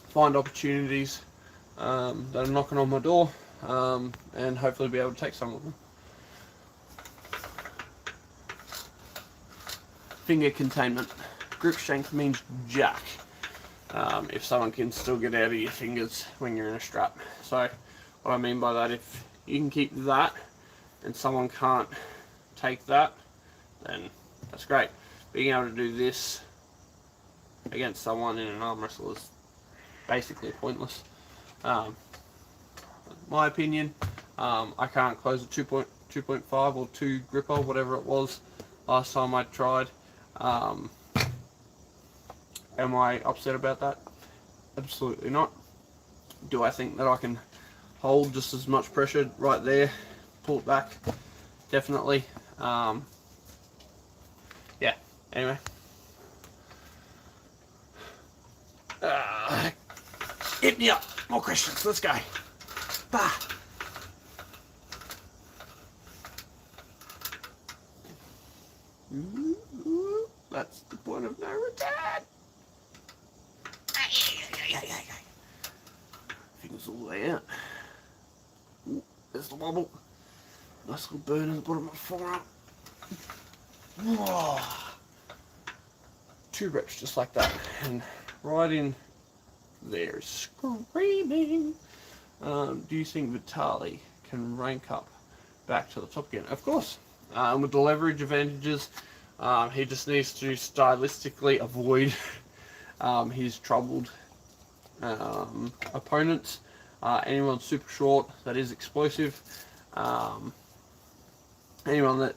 Find opportunities that are knocking on my door, and hopefully be able to take some of them. Finger containment. Grip strength means jack. If someone can still get out of your fingers when you're in a strap. So what I mean by that, if you can keep that and someone can't take that, then that's great. Being able to do this against someone in an arm wrestle is basically pointless. My opinion, I can't close a 2.5 or 2 gripper, whatever it was last time I tried. Am I upset about that? Absolutely not. Do I think that I can hold just as much pressure right there, pull it back? Definitely. Yeah, anyway. Hit me up. More questions. Let's go. Bah. That's the point of no return. Fingers all the way out. Ooh, there's the wobble. Nice little burn in the bottom of the forearm. Whoa. 2 reps just like that. And right in there, screaming. Do you think Vitali can rank up back to the top again? Of course. With the leverage advantages, he just needs to stylistically avoid his troubled opponents. Anyone super short that is explosive. Anyone that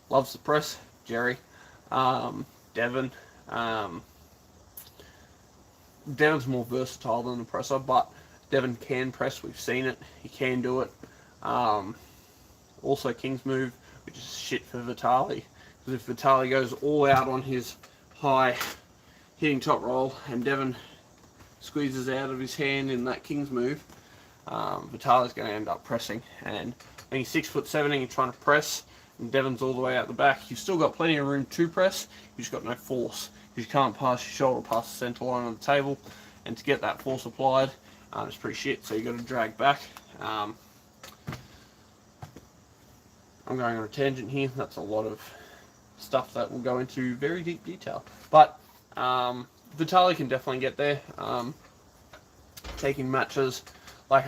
loves the press, Jerry. Devon. Devon's more versatile than the presser, but Devon can press. We've seen it. He can do it. Also, King's move, which is shit for Vitali. Because if Vitali goes all out on his high hitting top roll and Devon squeezes out of his hand in that King's move, Vitali's going to end up pressing. And when he's 6'7" and you're trying to press, and Devon's all the way out the back, you've still got plenty of room to press. You've just got no force. You can't pass your shoulder past the center line on the table, and to get that force applied, it's pretty shit. So you've got to drag back. I'm going on a tangent here. That's a lot of stuff that will go into very deep detail. But Vitali can definitely get there. Taking matches, like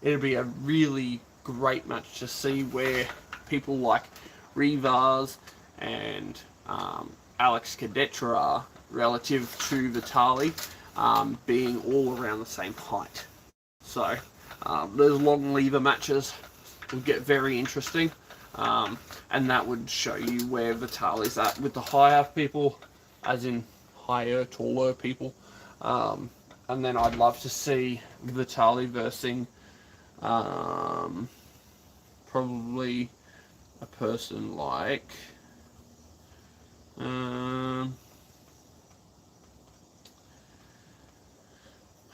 it'd be a really great match to see where people like Rivas and Alex Cadetra are relative to Vitali, being all around the same height. So those long lever matches will get very interesting, and that would show you where Vitali's at with the higher people, as in higher, taller people. And then I'd love to see Vitali versing probably a person like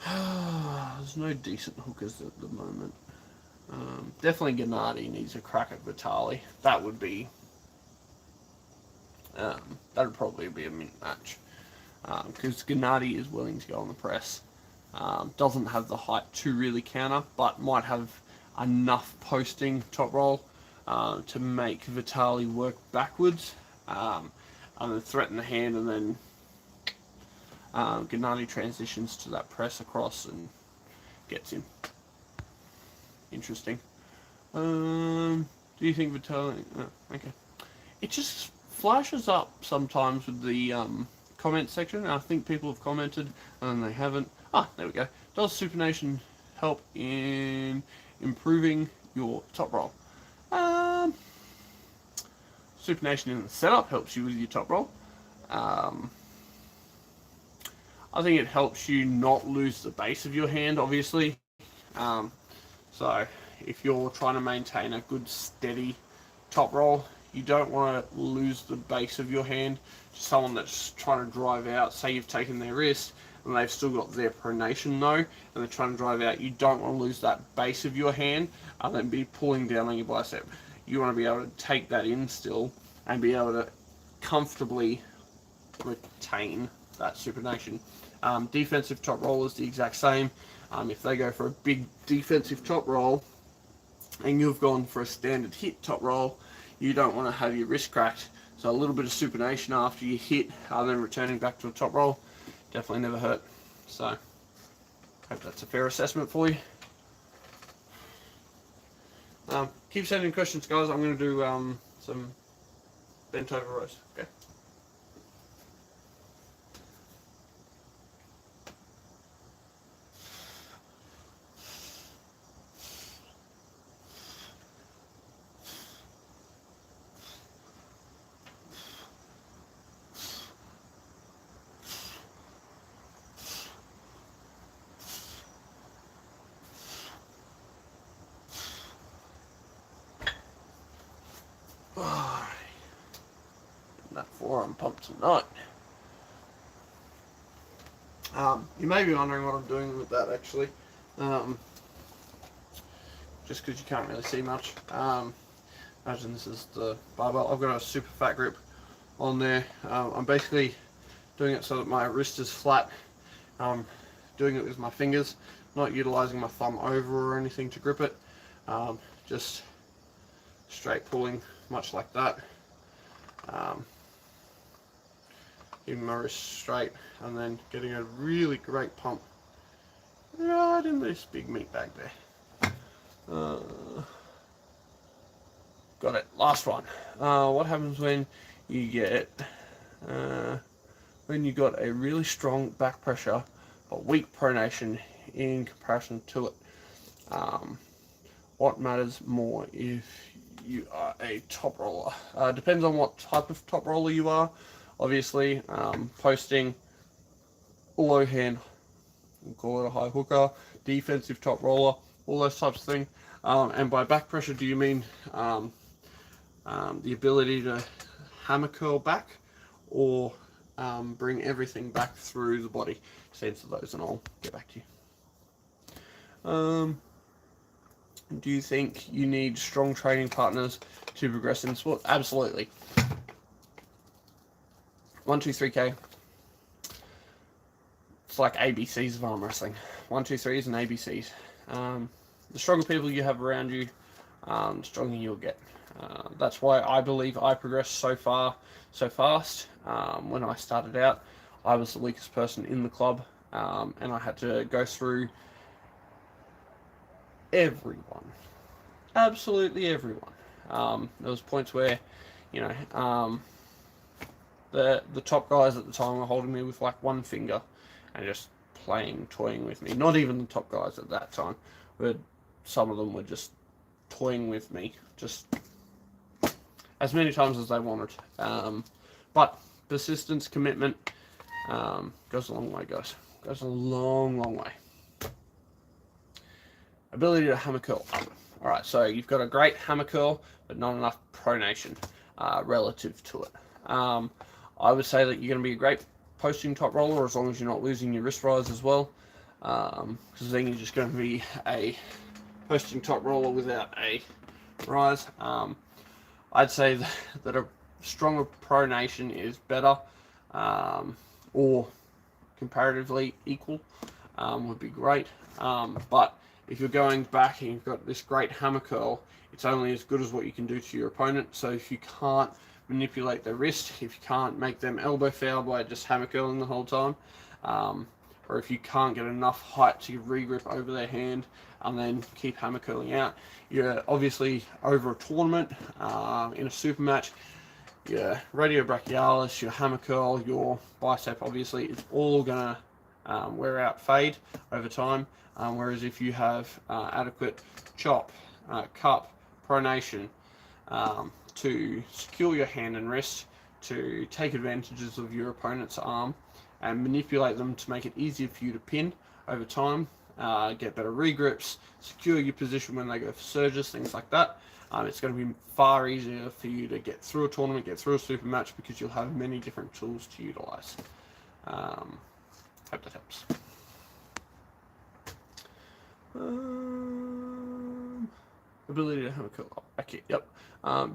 there's no decent hookers at the moment. Definitely Gennady needs a crack at Vitali. That would be that'd probably be a mint match, because Gennady is willing to go on the press. Doesn't have the height to really counter, but might have enough posting top roll to make Vitali work backwards, and then threaten the hand, and then Gennady transitions to that press across and gets him. Interesting. Do you think Vitali... okay. It just flashes up sometimes with the comment section. I think people have commented and they haven't. Ah, there we go. Does Supination help in improving your top roll? supination in the setup helps you with your top roll. I think it helps you not lose the base of your hand, obviously. So if you're trying to maintain a good steady top roll, you don't want to lose the base of your hand to someone that's trying to drive out. Say you've taken their wrist and they've still got their pronation though, and they're trying to drive out. You don't want to lose that base of your hand and then be pulling down on your bicep. You want to be able to take that in still and be able to comfortably retain that supination. Defensive top roll is the exact same. If they go for a big defensive top roll and you've gone for a standard hit top roll, you don't want to have your wrist cracked. So a little bit of supination after you hit, then returning back to a top roll, definitely never hurt. So hope that's a fair assessment for you. Keep sending questions, guys. I'm going to do some bent over rows. Okay. That forearm pump tonight. You may be wondering what I'm doing with that actually, just because you can't really see much. Imagine this is the barbell. I've got a super fat grip on there. I'm basically doing it so that my wrist is flat. Doing it with my fingers, not utilizing my thumb over or anything to grip it. Just straight pulling, much like that. Keeping my wrist straight and then getting a really great pump right in this big meat bag there. Got it. Last one. What happens when you get when you got a really strong back pressure but weak pronation in comparison to it? What matters more if you are a top roller? Depends on what type of top roller you are. Obviously, posting low hand, we'll call it a high hooker, defensive top roller, all those types of things. And by back pressure, do you mean the ability to hammer curl back, or bring everything back through the body? Just answer those and I'll get back to you. Do you think you need strong training partners to progress in sport? Absolutely. 1, 2, 3K. It's like ABCs of arm wrestling. 1, 2, 3s and ABCs. The stronger people you have around you, the stronger you'll get. That's why I believe I progressed so far, so fast. When I started out, I was the weakest person in the club, and I had to go through everyone, absolutely everyone. There was points where, you know, the top guys at the time were holding me with like one finger and just toying with me. Not even the top guys at that time, but some of them were just toying with me, just as many times as they wanted. But persistence, commitment, goes a long way, guys. Goes a long, long way. Ability to hammer curl up. Alright, so you've got a great hammer curl, but not enough pronation relative to it. I would say that you're going to be a great posting top roller as long as you're not losing your wrist rise as well, because then you're just going to be a posting top roller without a rise. I'd say that a stronger pronation is better, or comparatively equal, would be great. But if you're going back and you've got this great hammer curl, it's only as good as what you can do to your opponent. So if you can't manipulate their wrist, if you can't make them elbow foul by just hammer curling the whole time, or if you can't get enough height to re-grip over their hand and then keep hammer curling out, you're obviously over a tournament, in a super match, your radiobrachialis, your hammer curl, your bicep, obviously, it's all gonna wear out, fade over time. Whereas if you have adequate chop, cup, pronation, to secure your hand and wrist, to take advantages of your opponent's arm and manipulate them to make it easier for you to pin over time, get better regrips, secure your position when they go for surges, things like that. It's going to be far easier for you to get through a tournament, get through a super match, because you'll have many different tools to utilize. Hope that helps. Ability to have a curl. Okay, yep.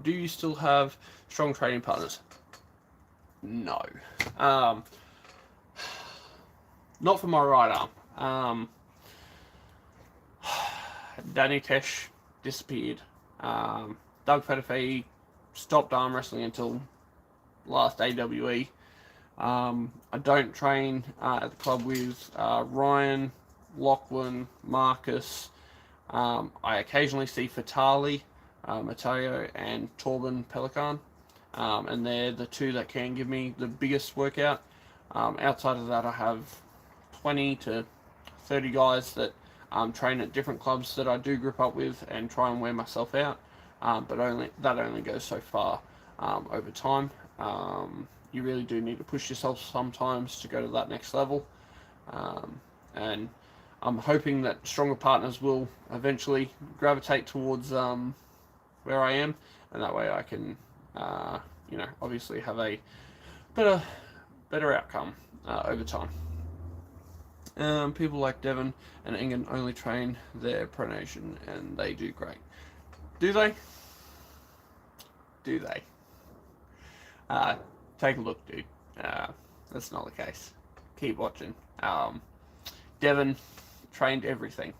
Do you still have strong training partners? No. Not for my right arm. Danny Tesh disappeared. Doug Pettifee stopped arm wrestling until last AWE. I don't train at the club with Ryan, Lachlan, Marcus. I occasionally see Fatali, Matteo, and Torben Pelican, and they're the two that can give me the biggest workout. Outside of that, I have 20 to 30 guys that train at different clubs that I do group up with and try and wear myself out, but that only goes so far over time. You really do need to push yourself sometimes to go to that next level, and I'm hoping that stronger partners will eventually gravitate towards where I am, and that way I can, obviously have a better outcome over time. People like Devon and Engen only train their pronation, and they do great. Do they? Do they? Take a look, dude. That's not the case. Keep watching. Devon trained everything.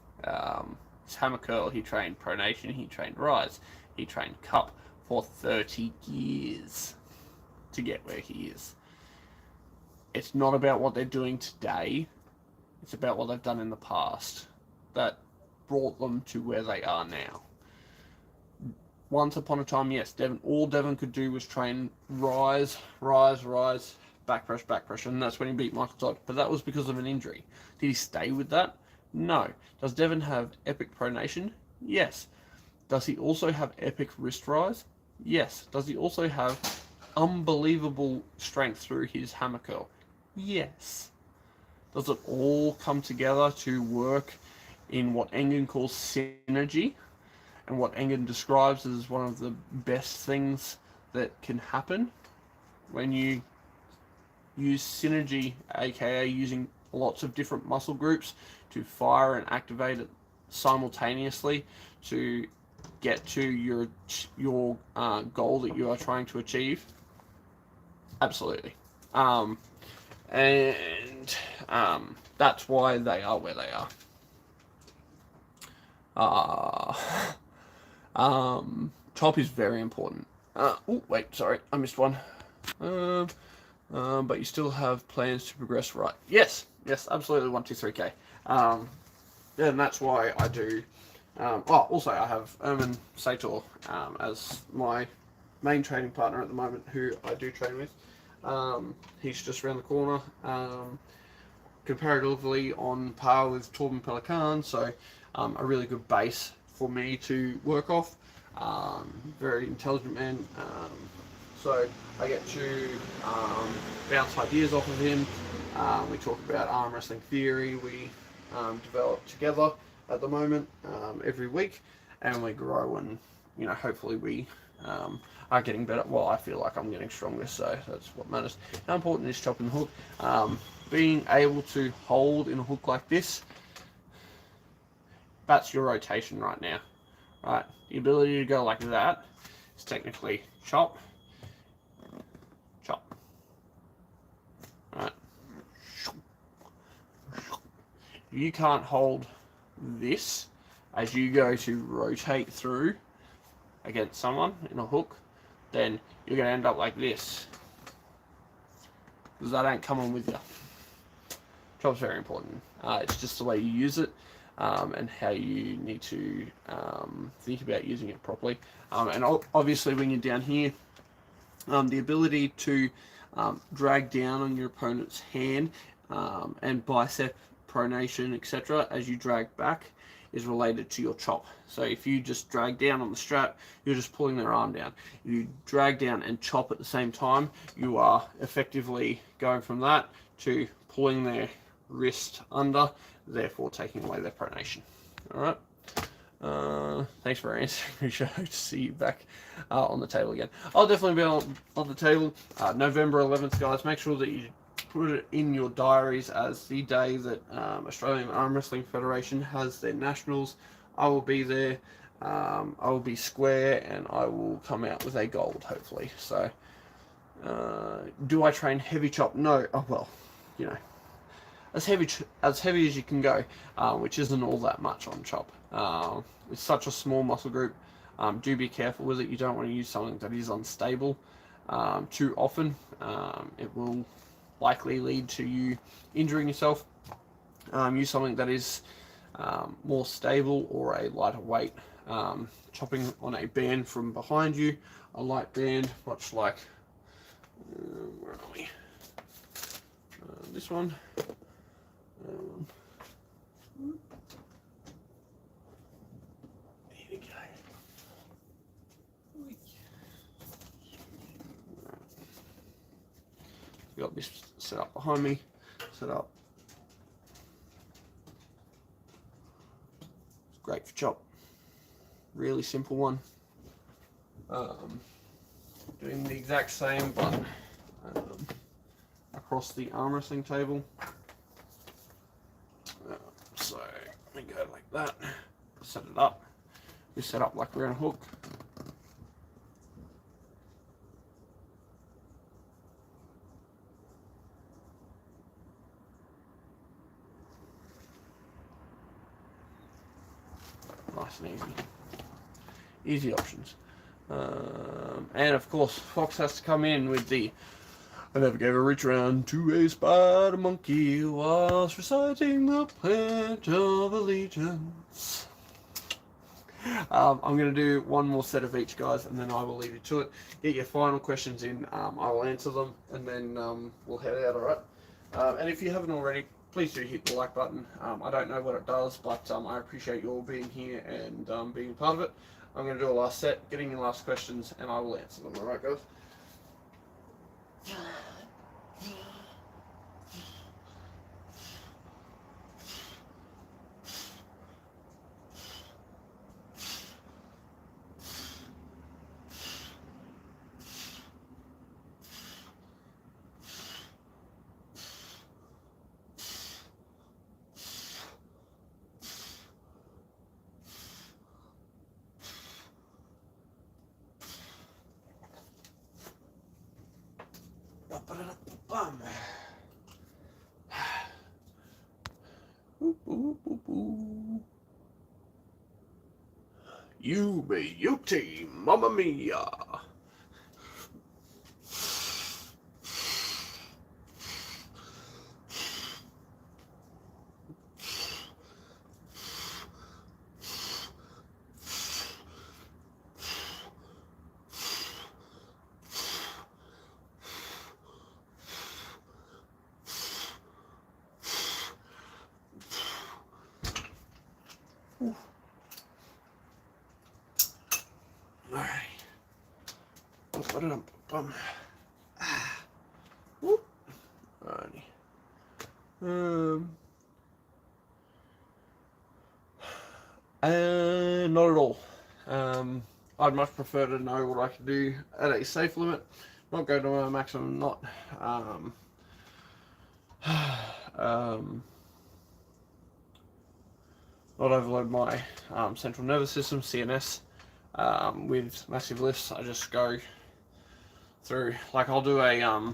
His hammer curl, he trained pronation, he trained rise, he trained cup for 30 years to get where he is. It's not about what they're doing today, it's about what they've done in the past that brought them to where they are now. Once upon a time, yes, all Devon could do was train rise, back press, and that's when he beat Michael Todd. But that was because of an injury. Did he stay with that? No. Does Devon have epic pronation? Yes. Does he also have epic wrist rise? Yes. Does he also have unbelievable strength through his hammer curl? Yes. Does it all come together to work in what Engen calls synergy, and what Engen describes as one of the best things that can happen when you use synergy, aka using lots of different muscle groups to fire and activate it simultaneously to get to your goal that you are trying to achieve? Absolutely. That's why they are where they are. Top is very important. Oh, wait, sorry, I missed one. But you still have plans to progress, right? Yes, absolutely. 1, 2, 3K. And that's why I do. Also I have Ermin Sator as my main training partner at the moment, who I do train with. He's just around the corner. Comparatively on par with Torben Pelican, so a really good base for me to work off. Very intelligent man, so I get to bounce ideas off of him. We talk about arm wrestling theory. We develop together at the moment every week, and we grow, and hopefully we are getting better. Well, I feel like I'm getting stronger, so that's what matters. How important is chopping the hook? Being able to hold in a hook like this, that's your rotation right now. Right, the ability to go like that is technically chop, chop. Right. You can't hold this as you go to rotate through against someone in a hook, then you're going to end up like this, because that ain't coming with you. Chop's very important. It's just the way you use it, and how you need to think about using it properly. And obviously when you're down here, the ability to drag down on your opponent's hand and bicep pronation, etc., as you drag back, is related to your chop. So if you just drag down on the strap, you're just pulling their arm down. If you drag down and chop at the same time, you are effectively going from that to pulling their wrist under, therefore taking away their pronation. All right. Thanks for answering, Risha. Hope to see you back on the table again. I'll definitely be on the table November 11th, guys. Make sure that you put it in your diaries as the day that Australian Arm Wrestling Federation has their nationals. I will be there. I will be square, and I will come out with a gold, hopefully. So, do I train heavy chop? No. Oh well, you know, as heavy as you can go, which isn't all that much on chop. It's such a small muscle group. Do be careful with it. You don't want to use something that is unstable too often. It will likely lead to you injuring yourself. Use something that is more stable or a lighter weight. Chopping on a band from behind you, a light band, much like where are we? This one. Here we go. Got this set up behind me. Set up. It's great for chop. Really simple one. Doing the exact same, but across the arm wrestling table. So we go like that. Set it up. We set up like we're on a hook. Nice and easy. Easy options. And of course, Fox has to come in with the I never gave a reach around to a spider monkey whilst reciting the Pledge of Allegiance. I'm going to do one more set of each, guys, and then I will leave you to it. Get your final questions in. I will answer them, and then we'll head out, alright? And if you haven't already, please do hit the like button. I don't know what it does, but I appreciate you all being here and being part of it. I'm going to do a last set, getting your last questions, and I will answer them, alright, guys? You beauty, mamma mia. Not at all. I'd much prefer to know what I can do at a safe limit, not go to my maximum, not not overload my central nervous system, CNS, with massive lifts. I just go through, like I'll do a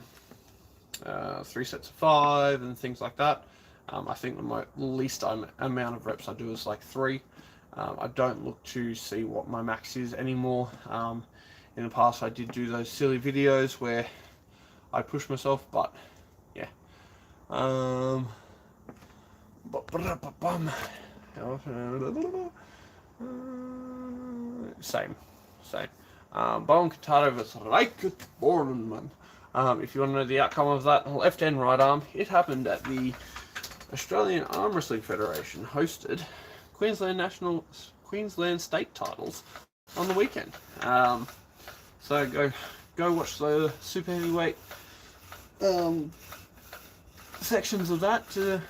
3 sets of 5 and things like that. I think the least amount of reps I do is like 3. I don't look to see what my max is anymore. In the past I did do those silly videos where I push myself, but yeah. Same. Bowen Cantado vs. Raikkonen Bornemann. If you want to know the outcome of that, left and right arm, it happened at the Australian Arm Wrestling Federation hosted Queensland state titles on the weekend. So go watch the super heavyweight sections of that to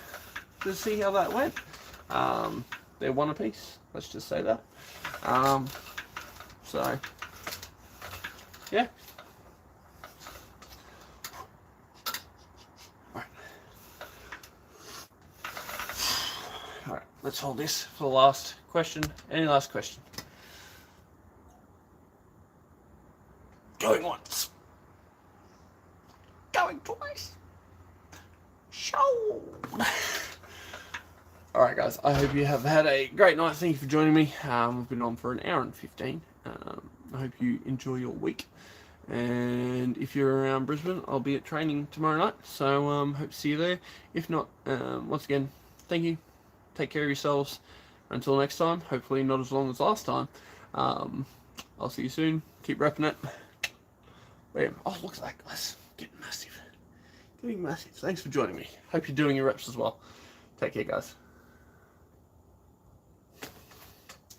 see how that went. They're one apiece. Let's just say that. So yeah. Alright, let's hold this for the last question. Any last question? Going once. Going twice. Show. Alright guys, I hope you have had a great night. Thank you for joining me. We've been on for an hour and 15. I hope you enjoy your week. And if you're around Brisbane, I'll be at training tomorrow night. So hope to see you there. If not, once again, thank you. Take care of yourselves. Until next time, hopefully not as long as last time. I'll see you soon. Keep repping it. Bam. Oh, look at that, guys. Getting massive. Getting massive. Thanks for joining me. Hope you're doing your reps as well. Take care, guys.